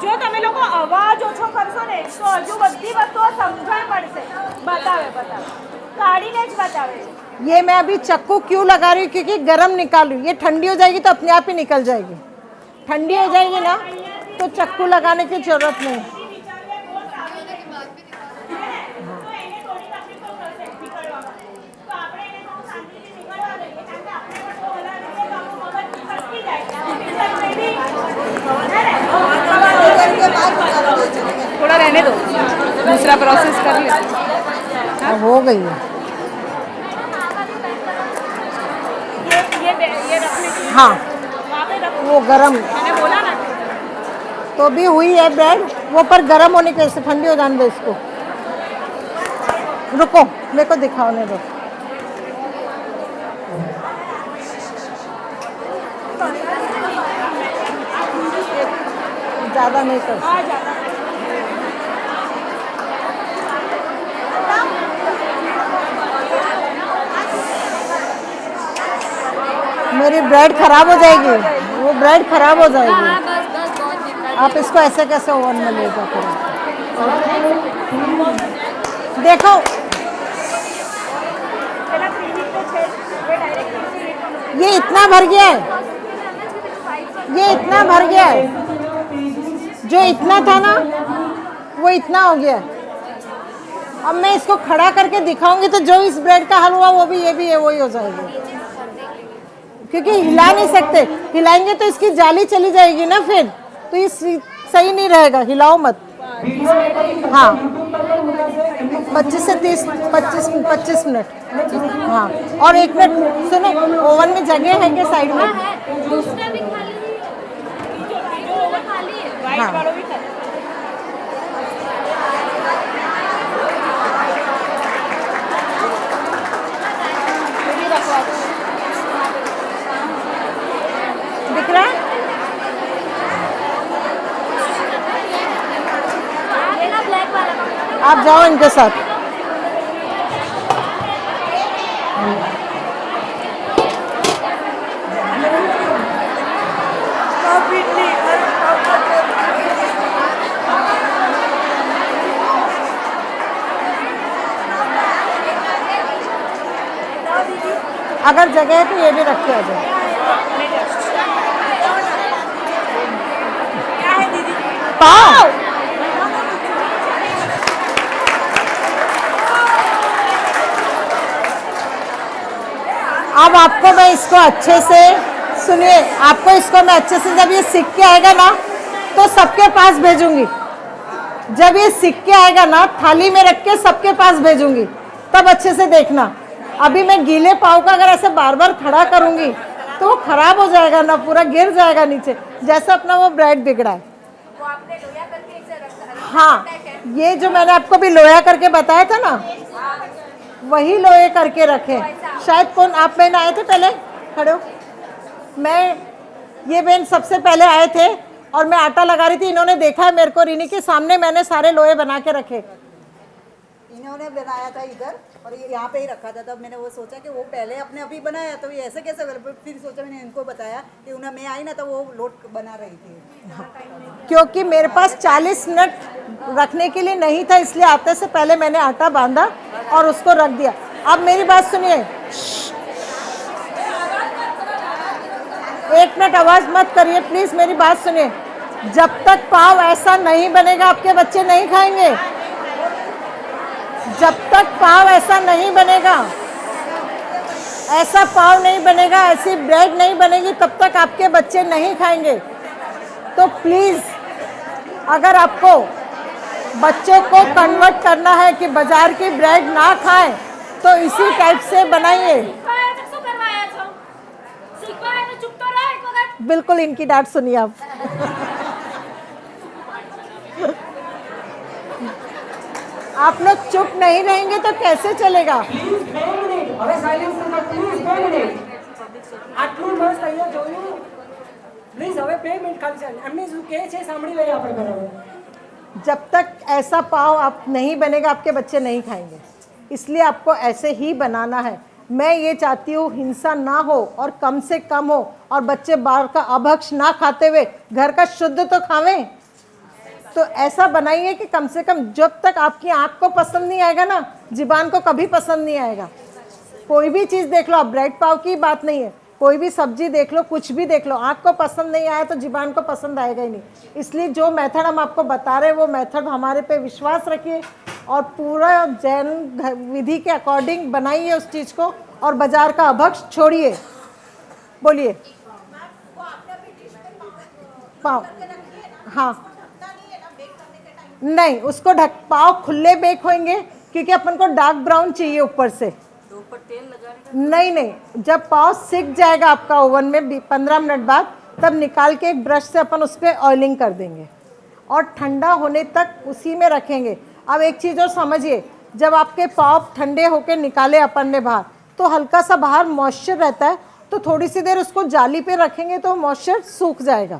જો તમે લોકો અવાજ ઓછો કરશો ને તો હજુ બધી વસ્તુઓ સમજણ પડશે। બતાવે કાઢીને જ બતાવે છે। ये मैं अभी चक्कू क्यों लगा रही हूँ? क्योंकि गरम निकाल रही हूँ। ये ठंडी हो जाएगी तो अपने आप ही निकल जाएगी। ठंडी हो जाएगी ना तो चक्कू लगाने की जरूरत नहीं। थोड़ा रहने दो, दूसरा प्रोसेस कर ले। अब हो गई है। ये रखने के लिए हाँ, वहाँ पे रखो। वो गरम मैंने बोला ना तो भी हुई है ब्रेड, वो पर गरम होने के से ठंडी हो जाने दो इसको। रुको, मेरे को दिखाने दो। ज़्यादा नहीं कर आ जाता मेरी ब्रेड खराब हो जाएगी, वो ब्रेड खराब हो जाएगी। आप इसको ऐसे कैसे ओवन में ले जाते हो? देखो, પેલા 3 વીક તો છે જ, ये डायरेक्ट 3 वीक ये इतना भर गया है, ये इतना भर गया है। जो इतना था ना वो इतना हो गया। अब मैं इसको खड़ा करके दिखाऊंगी तो जो इस ब्रेड का हल हुआ वो भी ये भी है, वही हो जाएगा। क्योंकि हिला नहीं सकते, हिलाएंगे तो इसकी जाली चली जाएगी ना, फिर तो ये सही नहीं रहेगा। हिलाओ मत। हाँ, 25 से 25 मिनट। हाँ, और 1 मिनट सुनो, ओवन में जगह है क्या साइड में? दूसरा भी खाली है, खाली है। वाइट हाँ। वालों भी था। दिख रहा है? ये ना ब्लैक वाला आप जाओ इनके साथ। अगर जगह है तो ये भी रख के आ जाए। पाव अब आपको मैं इसको अच्छे से सुनिए, आपको इसको मैं अच्छे से जब ये सीख के आएगा ना तो सबके पास भेजूंगी। जब ये सीख के आएगा ना थाली में रख के सबके पास भेजूंगी, तब अच्छे से देखना। अभी मैं गीले पाव का अगर ऐसे बार बार खड़ा करूंगी तो वो खराब हो जाएगा ना, पूरा गिर जाएगा नीचे, जैसा अपना वो ब्रेड बिगड़ा है। हाँ, ये जो मैंने आपको भी लोया करके बताया था ना, वही लोहे करके रखे। शायद कौन आप बहन आए थे पहले, खड़े हो। मैं ये बहन सबसे पहले आए थे और मैं आटा लगा रही थी, इन्होंने देखा है मेरे को, रिनी के सामने मैंने सारे लोहे बना के रखे। इन्होंने बनाया था इधर और ये यहाँ पे ही रखा था, तब मैंने वो सोचा कि वो पहले अपने अभी बनाया तो ये ऐसे कैसे, फिर सोचा मैंने इनको बताया कि उन्हें मैं आई ना तो वो लोट बना रही थी। क्योंकि मेरे पास 40 मिनट रखने के लिए नहीं था, इसलिए आते से पहले मैंने आटा बांधा और उसको रख दिया। अब मेरी बात सुनिए, 1 मिनट आवाज मत करिए प्लीज, मेरी बात सुनिए। जब तक पाव ऐसा नहीं बनेगा आपके बच्चे नहीं खाएंगे। जब तक पाव ऐसा नहीं बनेगा, ऐसा पाव नहीं बनेगा, ऐसी ब्रेड नहीं बनेगी, तब तक आपके बच्चे नहीं खाएंगे। तो प्लीज अगर आपको बच्चों को कन्वर्ट करना है कि बाजार की ब्रेड ना खाएं तो इसी टाइप से बनाइए। बिल्कुल इनकी डांट सुनिए आप। आप लोग चुप नहीं रहेंगे तो कैसे चलेगा। પ્લીઝ 2 મિનિટ હવે સાયલેન્સ રાખો, પ્લીઝ 2 મિનિટ આટલું મસ્ત અહીંયા જોયું, પ્લીઝ હવે 2 મિનિટ ખાલી છે, એમને શું કહે છે સાંભળી લઈએ આપણે બરાબર। जब तक ऐसा पाव आप नहीं बनेगा आपके बच्चे नहीं खाएंगे, इसलिए आपको ऐसे ही बनाना है। मैं ये चाहती हूँ हिंसा ना हो और कम से कम हो और बच्चे बाहर का अभक्ष ना खाते हुए घर का शुद्ध तो खावें। तो ऐसा बनाइए कि कम से कम जब तक आपकी आँख को पसंद नहीं आएगा ना, ज़ुबान को कभी पसंद नहीं आएगा। कोई भी चीज़ देख लो, अब ब्रेड पाव की बात नहीं है, कोई भी सब्जी देख लो, कुछ भी देख लो, आँख को पसंद नहीं आया तो ज़ुबान को पसंद आएगा ही नहीं। इसलिए जो मेथड हम आपको बता रहे हैं वो मेथड हमारे पे विश्वास रखिए और पूरा जैन विधि के अकॉर्डिंग बनाइए उस चीज़ को और बाजार का अभक्ष छोड़िए। बोलिए। पाव, हाँ नहीं, उसको ढक, पाव खुले बेक होंगे क्योंकि अपन को डार्क ब्राउन चाहिए ऊपर से। तो ऊपर तेल नहीं नहीं, जब पाव सिक जाएगा आपका ओवन में 15 मिनट बाद, तब निकाल के एक ब्रश से अपन उस पर ऑयलिंग कर देंगे और ठंडा होने तक उसी में रखेंगे। अब एक चीज़ और समझिए, जब आपके पाव ठंडे होके निकाले अपन ने बाहर तो हल्का सा बाहर मॉइस्चर रहता है, तो थोड़ी सी देर उसको जाली पे रखेंगे तो मॉइस्चर सूख जाएगा।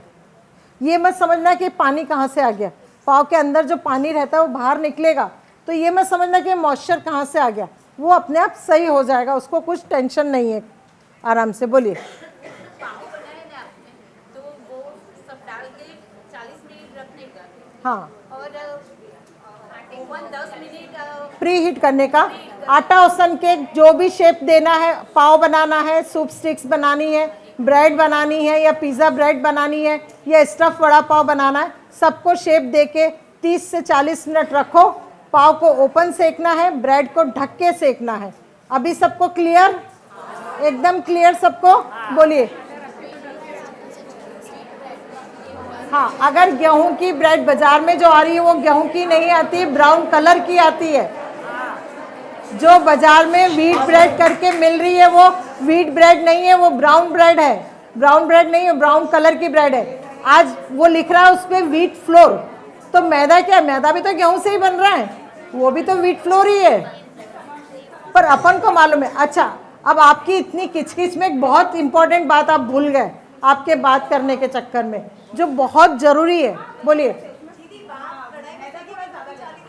ये मत समझना कि पानी कहाँ से आ गया, पाव के अंदर जो पानी रहता है वो बाहर निकलेगा, तो ये मत समझना कि मॉइस्चर कहाँ से आ गया, वो अपने आप सही हो जाएगा, उसको कुछ टेंशन नहीं है। आराम से बोलिए। पाव बनाए ना आपने, तो वो सब डाल के 40 मिनट रखने का, हाँ, और ओवन 10 मिनट प्री हीट करने का। आटा ओसन केक जो भी शेप देना है, पाव बनाना है, सूप स्टिक्स बनानी है, ब्रेड बनानी है या पिज़्ज़ा ब्रेड बनानी है या स्टफ वड़ा पाव बनाना है, सबको शेप दे के 30 से 40 मिनट रखो। पाव को ओपन सेकना है, ब्रेड को ढक के सेकना है। अभी सबको क्लियर, एकदम क्लियर सबको। बोलिए। हाँ, अगर गेहूं की ब्रेड बाजार में जो आ रही है वो गेहूं की नहीं आती, ब्राउन कलर की आती है। जो बाजार में व्हीट ब्रेड करके मिल रही है वो व्हीट ब्रेड नहीं है, वो ब्राउन ब्रेड है। ब्राउन ब्रेड नहीं है, ब्राउन कलर की ब्रेड है। आज वो लिख रहा है उस पर व्हीट फ्लोर, तो मैदा क्या, मैदा भी तो गेहूं से ही बन रहा है, वो भी तो व्हीट फ्लोर ही है, पर अपन को मालूम है। अच्छा, अब आपकी इतनी किचकिच में एक बहुत इंपॉर्टेंट बात आप भूल गए आपके बात करने के चक्कर में, जो बहुत ज़रूरी है। बोलिए।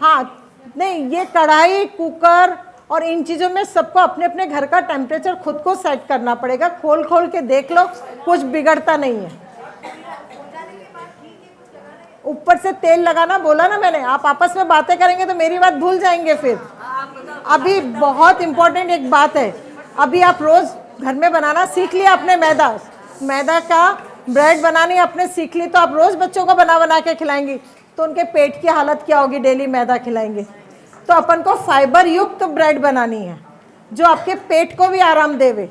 हाँ नहीं, ये कढ़ाई, कुकर और इन चीज़ों में सबको अपने अपने घर का टेम्परेचर खुद को सेट करना पड़ेगा। खोल खोल के देख लो, कुछ बिगड़ता नहीं है। ऊपर से तेल लगाना बोला ना मैंने, आप आपस में बातें करेंगे तो मेरी बात भूल जाएंगे फिर। अभी बहुत इंपॉर्टेंट एक बात है, अभी आप रोज़ घर में बनाना सीख लिया आपने, मैदा का ब्रेड बनानी आपने सीख ली, तो आप रोज़ बच्चों को बना बना के खिलाएंगी तो उनके पेट की हालत क्या होगी, डेली मैदा खिलाएंगे। तो अपन को फाइबर युक्त ब्रेड बनानी है जो आपके पेट को भी आराम देवे।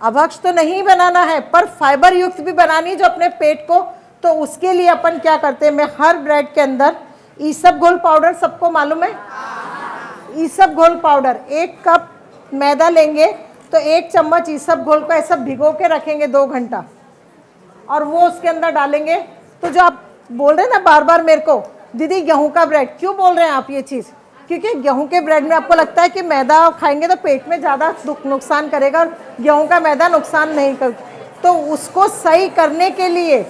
अभक्ष तो नहीं बनाना है, पर फाइबर युक्त भी बनानी जो अपने पेट को। तो उसके लिए अपन क्या करते हैं, मैं हर ब्रेड के अंदर ईसबगोल पाउडर, सबको मालूम है ईसबगोल पाउडर, 1 कप मैदा लेंगे तो 1 चम्मच ईसबगोल को ऐसा भिगो के रखेंगे 2 घंटा, और वो उसके अंदर डालेंगे। तो जो आप बोल रहे हैं ना बार बार मेरे को, दीदी गेहूं का ब्रेड क्यों बोल रहे हैं आप ये चीज़, क्योंकि गेहूं के ब्रेड में आपको लगता है कि मैदा खाएंगे तो पेट में ज़्यादा नुकसान करेगा, और गेहूं का मैदा नुकसान नहीं कर। तो उसको सही करने के लिए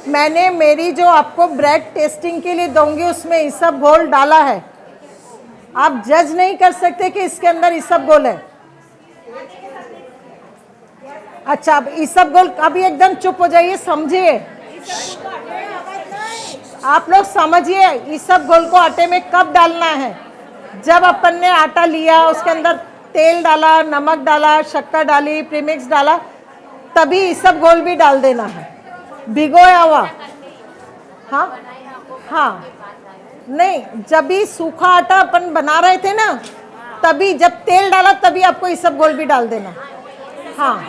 मैंने मेरी जो आपको ब्रेड टेस्टिंग के लिए दूंगी उसमें ईसबगोल डाला है। आप जज नहीं कर सकते कि इसके अंदर ईसबगोल है। अच्छा, अब ईसबगोल, अभी एकदम चुप हो जाइए, समझिए, आप लोग समझिए। ईसबगोल को आटे में कब डालना है, जब अपन ने आटा लिया, उसके अंदर तेल डाला, नमक डाला, शक्कर डाली, प्रीमिक्स डाला, तभी ईसबगोल भी डाल देना है, भिगोया हुआ। हाँ हाँ, नहीं, जब भी सूखा आटा अपन बना रहे थे ना, तभी जब तेल डाला तभी आपको ईसबगोल भी डाल देना। हाँ,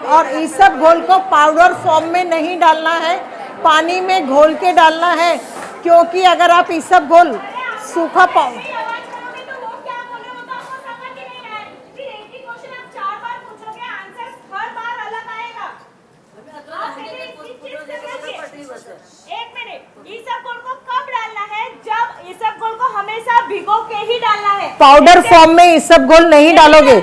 और ईसबगोल को पाउडर फॉर्म में नहीं डालना है, पानी में घोल के डालना है, क्योंकि अगर आप ईसबगोल सूखा पाउडर, भिगो के ही डालना है, पाउडर फॉर्म में ईसबगोल नहीं डालोगे,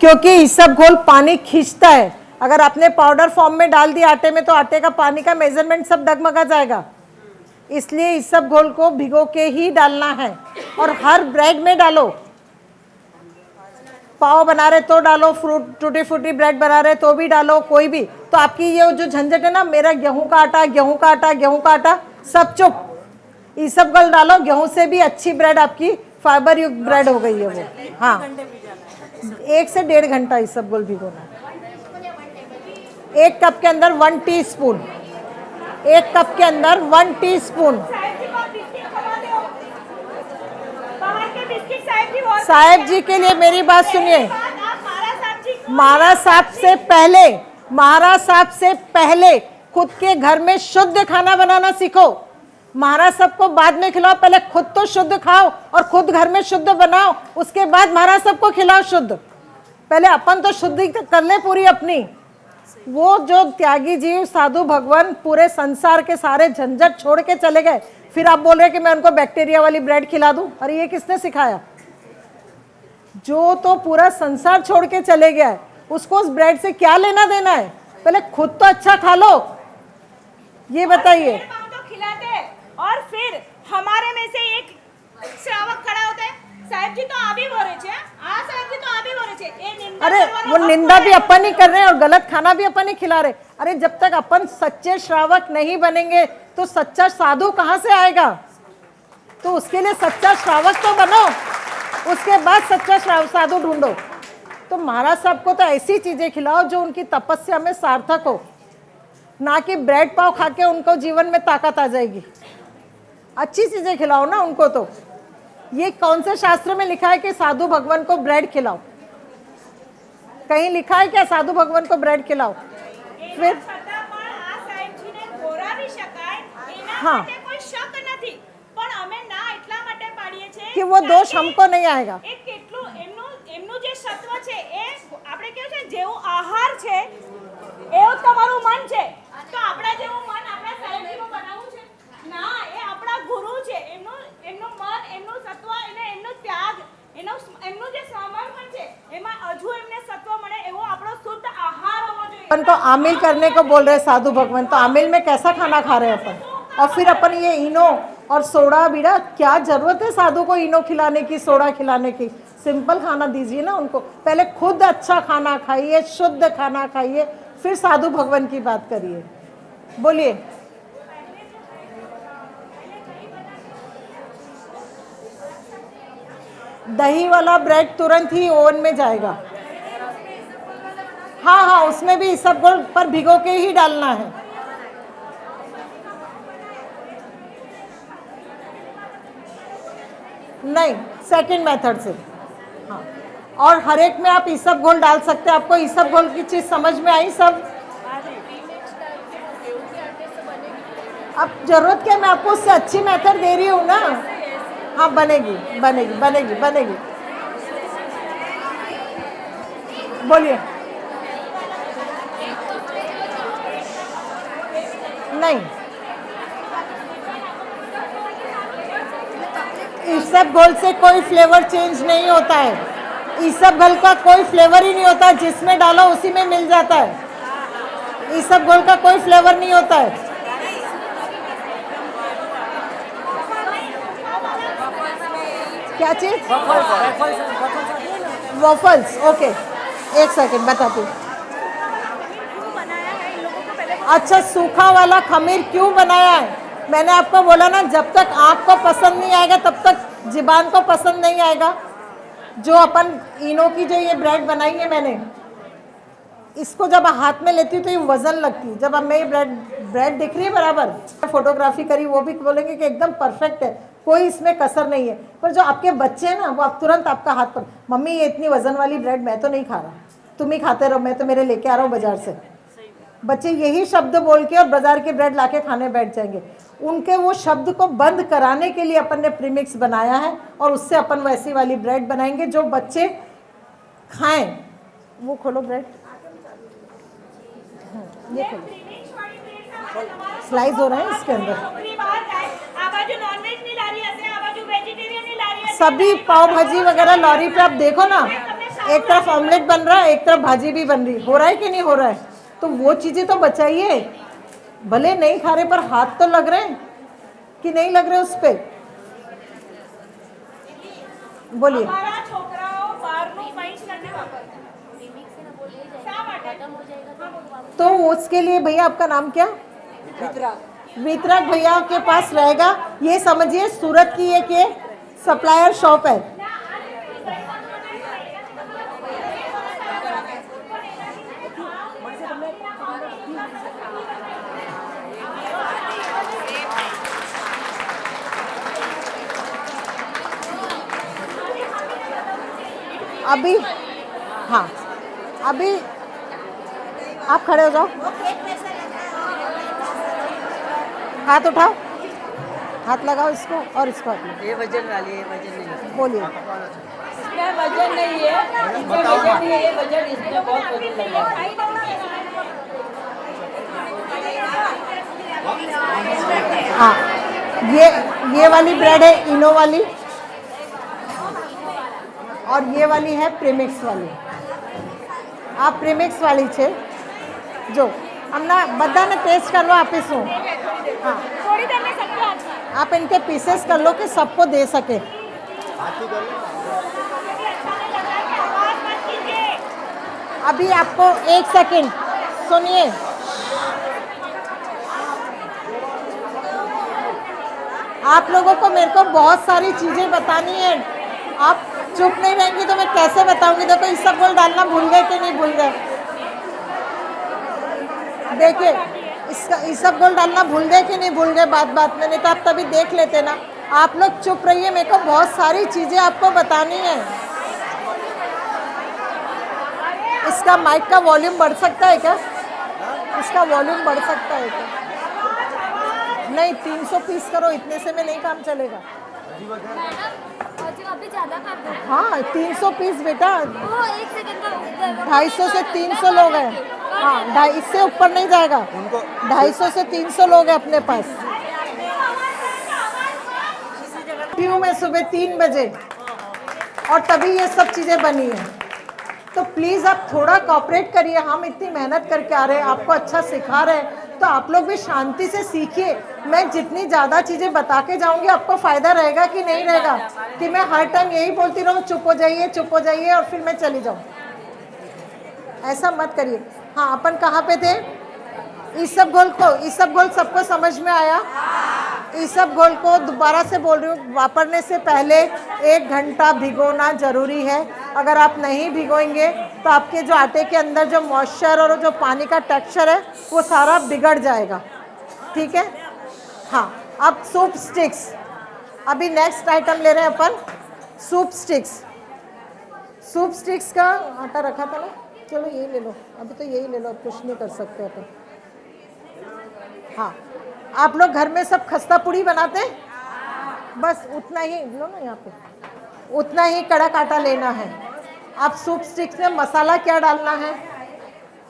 क्योंकि ईसबगोल पानी खींचता है। अगर आपने पाउडर फॉर्म में डाल दिया आटे में तो आटे का पानी का मेजरमेंट सब डगमगा जाएगा। इसलिए ईसबगोल को भिगो के ही डालना है, और हर ब्रेड में डालो। पाव बना रहे तो डालो, टूटी फूटी ब्रेड बना रहे तो भी डालो, कोई भी। तो आपकी ये जो झंझट है ना, मेरा गेहूं का आटा, गेहूं का आटा, गेहूं का आटा, सब चुप। ईसबगोल डालो, गेहूं से भी अच्छी ब्रेड आपकी फाइबर युक्त ब्रेड हो गई है वो। हाँ, 1 से 1.5 घंटा ईसबगोल भिगोना। 1 कप के अंदर 1 टीस्पून, 1 कप के अंदर 1 टीस्पून। साहेब जी के लिए मेरी बात सुनिए, महाराज साहब से पहले खुद के घर में शुद्ध खाना बनाना सीखो। महाराज सबको बाद में खिलाओ, पहले खुद तो शुद्ध खाओ और खुद घर में शुद्ध बनाओ, उसके बाद महाराज सबको खिलाओ शुद्ध। पहले अपन तो शुद्धि कर ले पूरी अपनी। वो जो त्यागी जीव साधु भगवान पूरे संसार के सारे झंझट छोड़ के चले गए, फिर आप बोल रहे कि मैं उनको बैक्टीरिया वाली ब्रेड खिला दूं। अरे ये किसने सिखाया? जो तो पूरा संसार छोड़ के चले गया है, उसको उस ब्रेड से क्या लेना देना है? पहले खुद तो अच्छा खा लो, ये बताइए। और फिर हमारे में से एक श्रावक खड़ा होता है, साहब जी तो आप ही बोले छे, हाँ साहब जी तो आप ही बोले छे। ये निंदा, अरे वो निंदा भी अपन ही कर रहे हैं और गलत खाना भी अपन ही खिला रहे। अरे जब तक अपन सच्चे श्रावक नहीं बनेंगे तो सच्चा साधु कहाँ से आएगा? तो उसके लिए सच्चा श्रावक तो बनो, उसके बाद सच्चा साधु ढूंढो। तो महाराज साहब को तो ऐसी चीजें खिलाओ जो उनकी तपस्या में सार्थक हो, ना कि ब्रेड पाव खा के उनको जीवन में ताकत आ जाएगी। अच्छी चीजें खिलाओ ना उनको। तो ये कौन से शास्त्र में लिखा है कि साधु भगवान को ब्रेड खिलाओ? कहीं लिखा है क्या साधु भगवान को ब्रेड खिलाओ? फिर हाँ, कि वो दोष हमको नहीं आएगा। આહાર છે એવું તમારું મન છે, તો આપણા જેવું મન આપણા સાહેબજીનું બનાવવું છે ના, એ આપણા ગુરુ છે, એમનું મન, એમનું સત્વ, એમનું ત્યાગ, એમનું જે સમર્પણ છે, એમાં હજુ એમને સત્વ મળે એવો આપણો શુદ્ધ આહાર હોવો જોઈએ। अपन को आमिल करने को बोल रहे साधु भगवान, तो आमिल में कैसा खाना खा रहे हैं अपन? और फिर अपन ये इनो और सोडा बीड़ा, क्या जरूरत है साधु को इनो खिलाने की, सोडा खिलाने की? सिंपल खाना दीजिए ना उनको। पहले खुद अच्छा खाना खाइए, शुद्ध खाना खाइए, फिर साधु भगवान की बात करिए। बोलिए। दही वाला ब्रेड तुरंत ही ओवन में जाएगा। हाँ हाँ, उसमें भी इसबगोल पर भिगो के ही डालना है। नहीं, सेकंड मेथड से। हाँ, और हर एक में आप इसबगोल डाल सकते हैं। आपको इसबगोल की चीज़ समझ में आई सब? अब जरूरत क्या, मैं आपको उससे अच्छी मेथड दे रही हूँ ना। हाँ, बनेगी बनेगी बनेगी बनेगी। बोलिए। नहीं, इसबगोल से कोई फ्लेवर चेंज नहीं होता है। इसबगोल का कोई फ्लेवर ही नहीं होता, जिसमें डालो उसी में मिल जाता है। इसबगोल का कोई फ्लेवर नहीं होता है। क्या चीज? वॉफल्स। ओके, एक सेकंड बताती हूँ। अच्छा, सूखा वाला खमीर क्यों बनाया है? मैंने आपको बोला ना, जब तक आँख को पसंद नहीं आएगा तब तक ज़ुबान को पसंद नहीं आएगा। जो अपन इनो की जो ये ब्रेड बनाई है मैंने, इसको जब हाथ में लेती हूँ तो ये वजन लगती है। जब अब मैं ये ब्रेड दिख रही है बराबर, फोटोग्राफी करी, वो भी बोलेंगे कि एकदम परफेक्ट है, कोई इसमें कसर नहीं है। पर जो आपके बच्चे हैं ना, वो आप तुरंत आपका हाथ पर, मम्मी ये इतनी वजन वाली ब्रेड मैं तो नहीं खा रहा, तुम ही खाते रहो, मैं तो मेरे लेके आ रहा हूँ बाजार से। बच्चे यही शब्द बोल के और बाजार की ब्रेड लाके खाने बैठ जाएंगे। उनके वो शब्द को बंद कराने के लिए अपन ने प्रीमिक्स बनाया है, और उससे अपन वैसी वाली ब्रेड बनाएंगे जो बच्चे खाएं। वो खोलो ब्रेड, ये खोलो, स्लाइस हो रहा है इसके अंदर। सभी पाव भाजी वगैरह लॉरी पे आप देखो ना, एक तरफ ऑमलेट बन रहा है, एक तरफ भाजी भी बन रही, हो रहा है कि नहीं हो रहा है? तो वो चीज़ें तो बचाइए। भले नहीं खा रहे पर हाथ तो लग रहे हैं कि नहीं लग रहे उस पे? बोलिए। तो उसके लिए भैया आपका नाम क्या? वितरक भैया के पास रहेगा। ये समझिए सूरत की एक ये सप्लायर शॉप है। अभी हाँ, अभी आप खड़े हो जाओ, हाथ उठाओ, हाथ लगाओ इसको और इसको हाथ लगाओ। ये वजन वाली है, वजन नहीं। बोलिए। इसमें वजन नहीं है, इसमें वजन नहीं है, वजन इसमें बहुत वजन लगा है। हाँ, ये वाली ब्रेड है इनो वाली, और ये वाली है प्रीमिक्स वाली। आप प्रीमिक्स वाली छे जो हमने बदा ने टेस्ट कर लो आप इसको। हाँ, थोड़ी देर में सबके हाथ में। आप इनके पीसेस कर लो कि सबको दे सके। अभी आपको एक सेकंड सुनिए। आप लोगों को मेरे को बहुत सारी चीज़ें बतानी है, आप चुप नहीं रहेंगी तो मैं कैसे बताऊंगी? देखो, इसबगोल डालना भूल गए कि नहीं भूल गए? देखिए, इसका इसबगोल डालना भूल गए कि नहीं भूल गए? बात बात में, नहीं तो आप तभी देख लेते ना। आप लोग चुप रहिए, मेरे को बहुत सारी चीज़ें आपको बतानी है। इसका माइक का वॉल्यूम बढ़ सकता है क्या? इसका वॉल्यूम बढ़ सकता है क्या? नहीं, 300 पीस करो, इतने से में नहीं काम चलेगा। अभी ज्यादा कर दो। हाँ, 300 पीस बेटा, वो 1 सेकंड का 250 से 300 लोग हैं। हाँ, इससे ऊपर नहीं जाएगा। 250 से 300 लोग हैं अपने पास। क्यों मैं सुबह 3 बजे, और तभी ये सब चीज़ें बनी हैं। तो प्लीज़ आप थोड़ा कोऑपरेट करिए। हम इतनी मेहनत करके आ रहे हैं, आपको अच्छा सिखा रहे हैं, तो आप लोग भी शांति से सीखिए। मैं जितनी ज़्यादा चीज़ें बता के जाऊँगी, आपको फ़ायदा रहेगा कि नहीं रहेगा? कि मैं हर टाइम यही बोलती रहूँ चुप हो जाइए और फिर मैं चली जाऊँ? ऐसा मत करिए। हाँ, अपन कहाँ पे थे? इसबगोल सबको समझ में आया? इसबगोल को दोबारा से बोल रही हूँ, वापरने से पहले 1 घंटा भिगोना ज़रूरी है। अगर आप नहीं भिगोएंगे तो आपके जो आटे के अंदर जो मॉइस्चर और जो पानी का टेक्सचर है वो सारा बिगड़ जाएगा। ठीक है। हाँ, अब सूप स्टिक्स, अभी नेक्स्ट आइटम ले रहे हैं अपन सूप स्टिक्स। सूप स्टिक्स का आटा रखा था ना, चलो यही ले लो, अभी तो यही ले लो, अब कुछ नहीं कर सकते अपन। हाँ, आप लोग घर में सब खस्ता पूड़ी बनाते हैं, बस उतना ही लो ना, यहाँ पे उतना ही कड़क आटा लेना है। आप सूप स्टिक्स में मसाला क्या डालना है,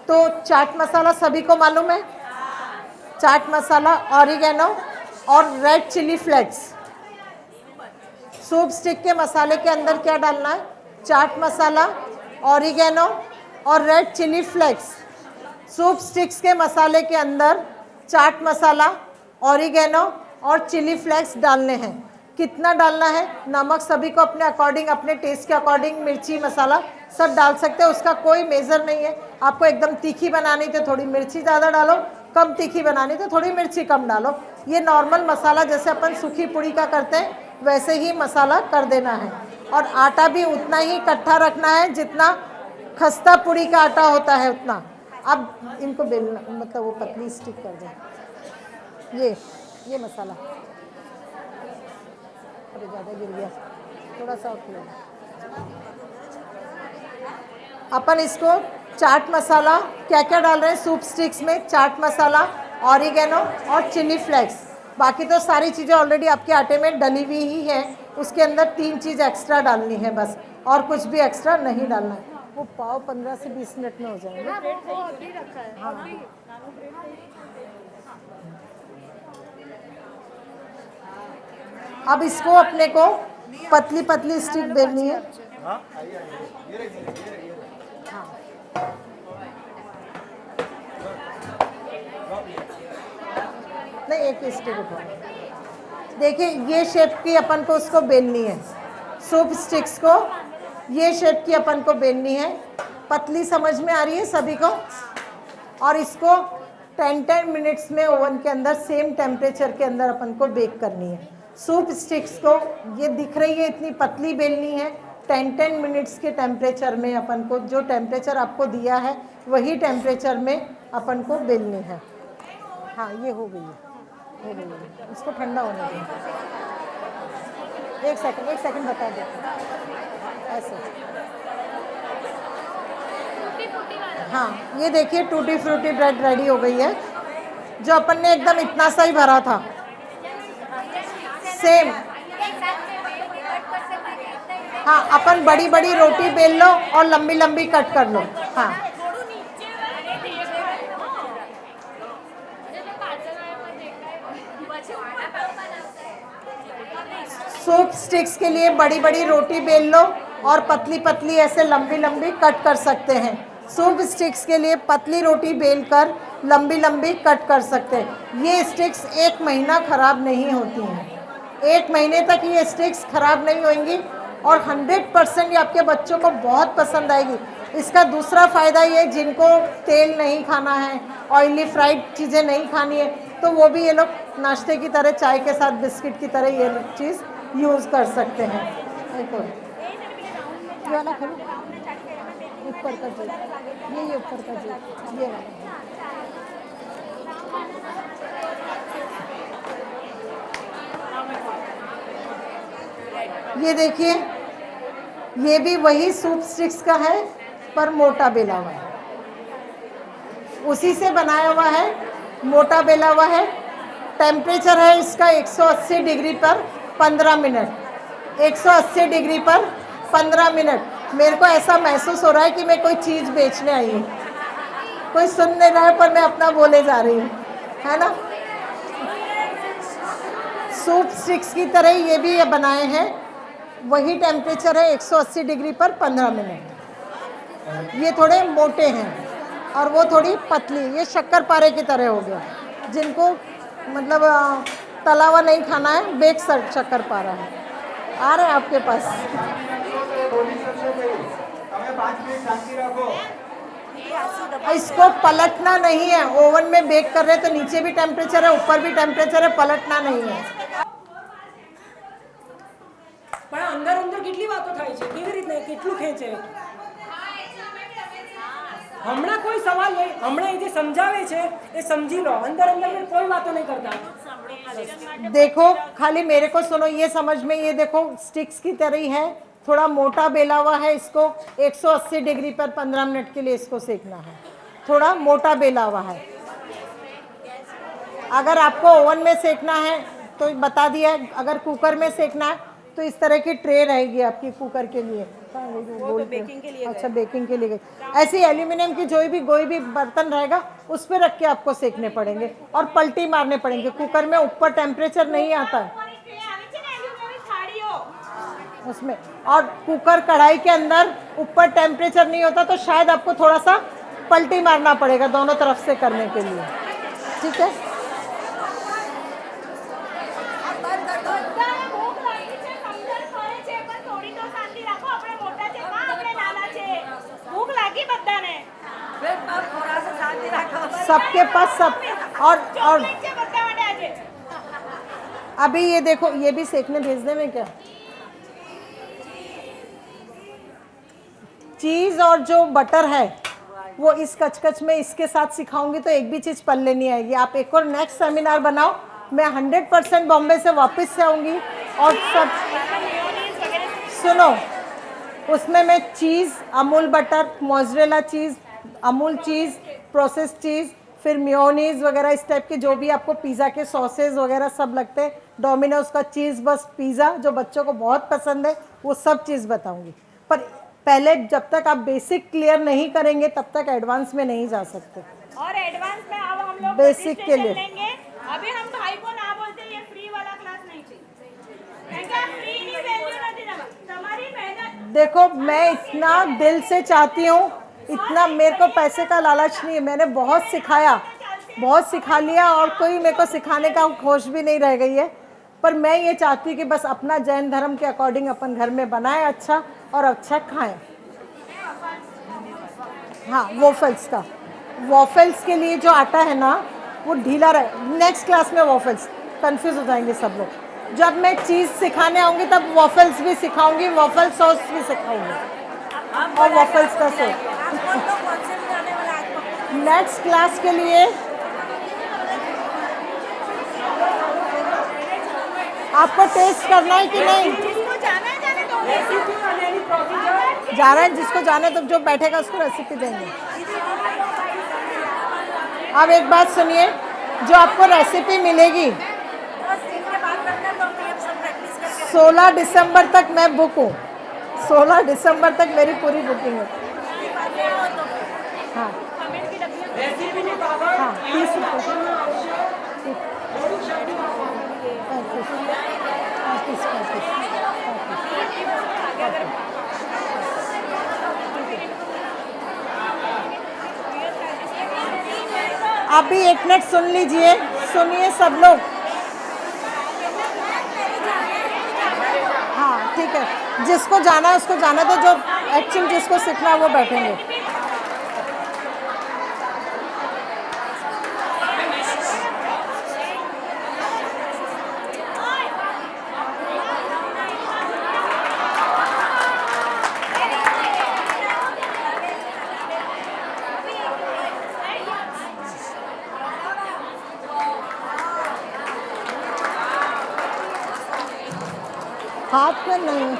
तो चाट मसाला सभी को मालूम है, चाट मसाला, ऑरिगेनो और red chilli flakes. Soup stick के मसाले के अंदर क्या डालना है, चाट मसाला, ऑरिगेनो और red chilli flakes. Soup sticks के मसाले के अंदर चाट मसाला, ऑरिगेनो और चिली फ्लेक्स डालने हैं। कितना डालना है, नमक सभी को अपने अकॉर्डिंग, अपने टेस्ट के अकॉर्डिंग, मिर्ची मसाला सब डाल सकते हैं, उसका कोई मेज़र नहीं है। आपको एकदम तीखी बनानी तो थोड़ी मिर्ची ज़्यादा डालो, कम तीखी बनानी तो थोड़ी मिर्ची कम डालो। ये नॉर्मल मसाला जैसे अपन सूखी पूड़ी का करते हैं वैसे ही मसाला कर देना है। और आटा भी उतना ही इकट्ठा रखना है जितना खस्ता पूड़ी का आटा होता है उतना। अब इनको बेलना, मतलब वो पतली स्टिक कर दे। ये मसाला, अरे ज़्यादा गिर गया, थोड़ा सा और अपन इसको चाट मसाला क्या क्या डाल रहे हैं सूप स्टिक्स में, चाट मसाला, ऑरिगेनो और चिली फ्लेक्स। बाकी तो सारी चीज़ें ऑलरेडी आपके आटे में डली हुई ही है, उसके अंदर 3 चीज़ एक्स्ट्रा डालनी है बस, और कुछ भी एक्स्ट्रा नहीं डालना है। वो पाव 15 से 20 मिनट में हो जाएंगे। हाँ, अब इसको अपने को पतली पतली स्टिक बेलनी है। नहीं, एक स्टिक उठाओ। देखिए ये शेप की अपन को उसको बेलनी है, सूप स्टिक्स को ये शेप की अपन को बेलनी है। पतली समझ में आ रही है सभी को। और इसको 10 मिनट्स में ओवन के अंदर सेम टेम्परेचर के अंदर अपन को बेक करनी है। सूप स्टिक्स को ये दिख रही है इतनी पतली बेलनी है। 10 मिनट्स के टेम्परेचर में अपन को, जो टेम्परेचर आपको दिया है वही टेम्परेचर में अपन को बेलनी है। हाँ, ये हो गई है, हो गई है। इसको ठंडा होने दें। एक सेकंड बता देते ऐसे। हाँ, ये देखिए टूटी फ्रूटी ब्रेड रेडी हो गई है, जो अपन ने एकदम इतना सा ही भरा था सेम। हाँ, अपन बड़ी बड़ी रोटी बेल लो और लंबी लंबी कट कर लो। हाँ, सूप स्टिक्स के लिए बड़ी बड़ी रोटी बेल लो और पतली पतली ऐसे लंबी लंबी कट कर सकते हैं। सूप स्टिक्स के लिए पतली रोटी बेलकर लंबी लंबी कट कर सकते हैं। ये स्टिक्स 1 महीना ख़राब नहीं होती हैं, 1 महीने तक ये स्टिक्स ख़राब नहीं होंगी और 100% ये आपके बच्चों को बहुत पसंद आएगी। इसका दूसरा फ़ायदा ये, जिनको तेल नहीं खाना है, ऑयली फ्राइड चीज़ें नहीं खानी है, तो वो भी ये लोग नाश्ते की तरह, चाय के साथ बिस्किट की तरह ये चीज़ यूज़ कर सकते हैं। एक और ये वाला खरीद, ऊपर का जो ये ऊपर का जो ये वाला, ये देखिए ये भी वही सूप स्टिक्स का है पर मोटा बेला हुआ है, उसी से बनाया हुआ है, मोटा बेला हुआ है। टेम्परेचर है इसका 180 डिग्री पर 15 मिनट, 180 डिग्री पर 15 मिनट। मेरे को ऐसा महसूस हो रहा है कि मैं कोई चीज़ बेचने आई हूँ, कोई सुन नहीं रहा है पर मैं अपना बोले जा रही हूँ, है ना। सूप स्टिक्स की तरह ये भी ये बनाए हैं, वही टेम्परेचर है 180 डिग्री पर 15 मिनट। ये थोड़े मोटे हैं और वो थोड़ी पतली, ये शक्करपारे की तरह हो गया। जिनको मतलब तला हुआ नहीं खाना है, बेक शक्करपारा है। आ रहे हैं आपके पास। इसको पलटना नहीं है, ओवन में बेक कर रहे हैं तो नीचे भी टेम्परेचर है, ऊपर भी टेम्परेचर है, पलटना नहीं है। પણ અંદર અંદર કેટલી વાતો થાય છે, કેવી રીતે કેટલું ખેંચે. હમણાં કોઈ સવાલ નહીં, હમણાં એ જે સમજાવે છે એ સમજી લો, અંદર અંદર में कोई वातो नहीं करता. देखो खाली मेरे को सुनो, ये समझ में, ये देखो स्टिक्स की तरह ही है, थोड़ा मोटा बेला हुआ है, इसको 180 डिग्री पर 15 मिनट के लिए इसको सेकना है, थोड़ा मोटा बेला हुआ है। अगर आपको ओवन में सेकना है तो बता दिया है, अगर कुकर में सेकना है तो इस तरह की ट्रे रहेगी आपकी कुकर के लिए। वो तो बेकिंग के लिए, अच्छा बेकिंग के लिए गई। ऐसी एल्यूमिनियम की कोई भी बर्तन रहेगा उस पर रख के आपको सेकने पड़ेंगे और पलटी मारने पड़ेंगे। कुकर में ऊपर टेम्परेचर नहीं आता है उसमें, और कुकर कढ़ाई के अंदर ऊपर टेम्परेचर नहीं होता, तो शायद आपको थोड़ा सा पलटी मारना पड़ेगा दोनों तरफ से करने के लिए, ठीक है। सबके पास सब, और अभी ये देखो, ये भी सेकने भेजने में क्या, चीज और जो बटर है वो इस कचकच में इसके साथ सिखाऊंगी तो एक भी चीज पल्ले नहीं आएगी। आप एक और नेक्स्ट सेमिनार बनाओ, मैं 100% बॉम्बे से वापस से आऊंगी और सब सुनो, उसमें मैं cheese, Amul butter, mozzarella cheese, Amul cheese, process cheese, फिर मेयोनीज वगैरह इस टाइप के जो भी आपको पिज़्ज़ा के सॉसेज वगैरह सब लगते हैं, डोमिनोज का चीज़ बस पिज़्ज़ा जो बच्चों को बहुत पसंद है, वो सब चीज़ बताऊंगी। पर पहले जब तक आप बेसिक क्लियर नहीं करेंगे तब तक एडवांस में नहीं जा सकते। और एडवांस में अब हम लोग बेसिक के लिए लेंगे। अभी हम भाई को ना बोलते ये फ्री वाला क्लास नहीं चाहिए, फ्री नहीं, वैल्यू नहीं देना, तुम्हारी मेहनत। देखो मैं इतना दिल से चाहती हूँ, इतना मेरे को पैसे का लालच नहीं है, मैंने बहुत सिखाया, बहुत सिखा लिया और कोई मेरे को सिखाने का होश भी नहीं रह गई है। पर मैं ये चाहती हूँ कि बस अपना जैन धर्म के अकॉर्डिंग अपन घर में बनाएं अच्छा और अच्छा खाएं। हाँ, वॉफल्स का, वॉफल्स के लिए जो आटा है ना वो ढीला रहे। नेक्स्ट क्लास में वॉफल्स, कंफ्यूज हो जाएंगे सब लोग। जब मैं चीज़ सिखाने आऊँगी तब वॉफल्स भी सिखाऊंगी, वॉफल सॉस भी सिखाऊंगी और वॉफल्स का सॉस। नेक्स्ट क्लास के लिए आपको टेस्ट करना है कि नहीं? जिसको जाना है जाने दो। जा रहा है, जिसको जाना है तो जो बैठेगा उसको रेसिपी देंगे। अब एक बात सुनिए, जो आपको रेसिपी मिलेगी 16 दिसंबर तक मैं बुक हूँ, 16 दिसंबर तक मेरी पूरी बुकिंग है। हाँ हाँ, 30 रुपये। आप भी एक मिनट सुन लीजिए, सुनिए सब लोग। हाँ ठीक है, जिसको जाना है उसको जाना, तो जो एक्चुअल जिसको सीखना है वो बैठेंगे। हाथ में नहीं।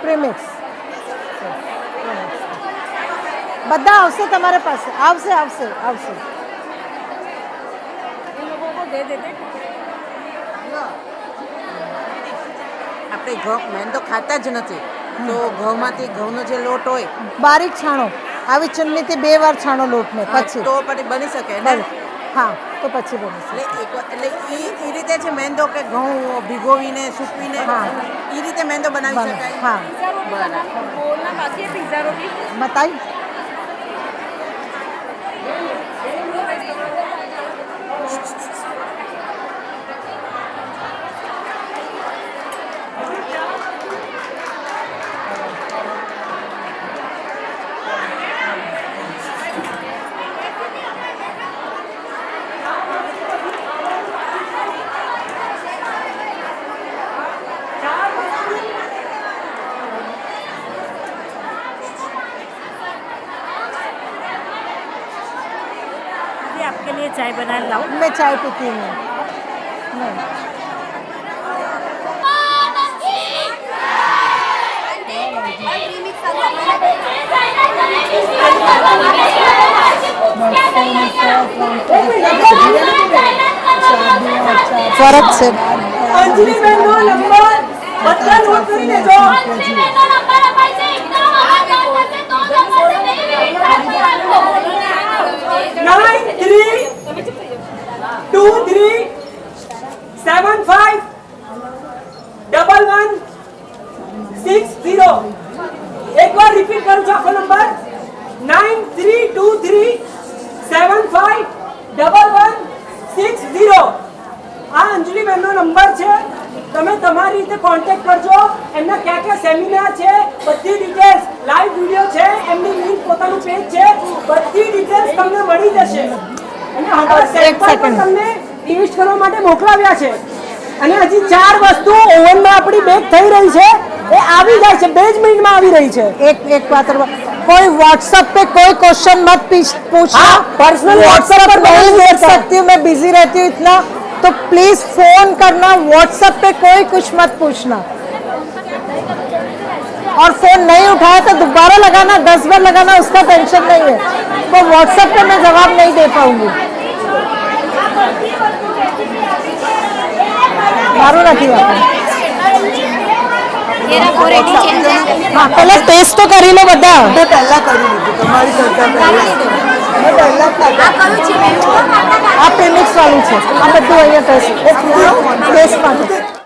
प्रीमिक्स બધા આવશે તમારે પાસે, આવશે આવશે આવશે। इन लोगों को दे देते। આપણે ઘઉં મેન તો ખાતા જ નથી, તો ઘઉંમાંથી ઘઉંનો જે લોટ હોય બારીક છાણો, આવી ચુન્નીથી 2 વાર છાણો લોટને, પછી તો પછી બની શકે ને? હા તો પછી બની શકે। એટલે એ રીતે છે મેંદો કે ઘઉં ભીગોવીને સૂકવીને એ રીતે મેંદો બનાવી શકાય? हाँ बोलना बाकी है पिज्जा रोटी। बताई चाय बना लाऊं? मैं चाय पीती हूँ नहीं। ફરક છે અંજલિ બેનનો નંબર બધા નોટ કરી લેજો. 9323751160. એક વાર રિપીટ કરું છું આખો નંબર 9323751160. આ અંજલિ બેનનો નંબર છે. તમે તમારી રીતે કોન્ટેક્ટ કરજો. એમના ક્યાં ક્યાં સેમિનાર છે બધી ડિટેલ્સ, લાઈવ વિડિયો છે, એમની લિંક પોતાનું પેજ છે, બધી ડિટેલ્સ તમને મળી જશે. અને હવે સેમ્પલ પણ તમને ટેસ્ટ કરવા માટે મોકલાવ્યા છે. અને હજી 4 વસ્તુ ઓવનમાં આપણી બેક થઈ રહી છે, એ આવી જાય છે 2 જ મિનિટમાં આવી રહી છે. एक बात और कोई व्हाट्सएप पे कोई क्वेश्चन मत पूछना. हाँ, पर्सनल व्हाट्सएप पर नहीं देख सकती हूँ, मैं बिजी रहती हूँ इतना, तो प्लीज फोन करना. व्हाट्सएप पे कोई कुछ मत पूछना. और फोन नहीं उठाया तो दोबारा लगाना, 10 बार लगाना, उसका टेंशन नहीं है. तो व्हाट्सएप पे मैं जवाब नहीं दे पाऊंगी. मारू નથી આપે. हाँ, पहले टेस्ट तो करी लो બધા. પહેલા કરી લીધું તમારી કરતા પહેલા આ પ્રીમિક્સ વાળું છે. આ બધું અહીંયા ટેસ્ટ માટે.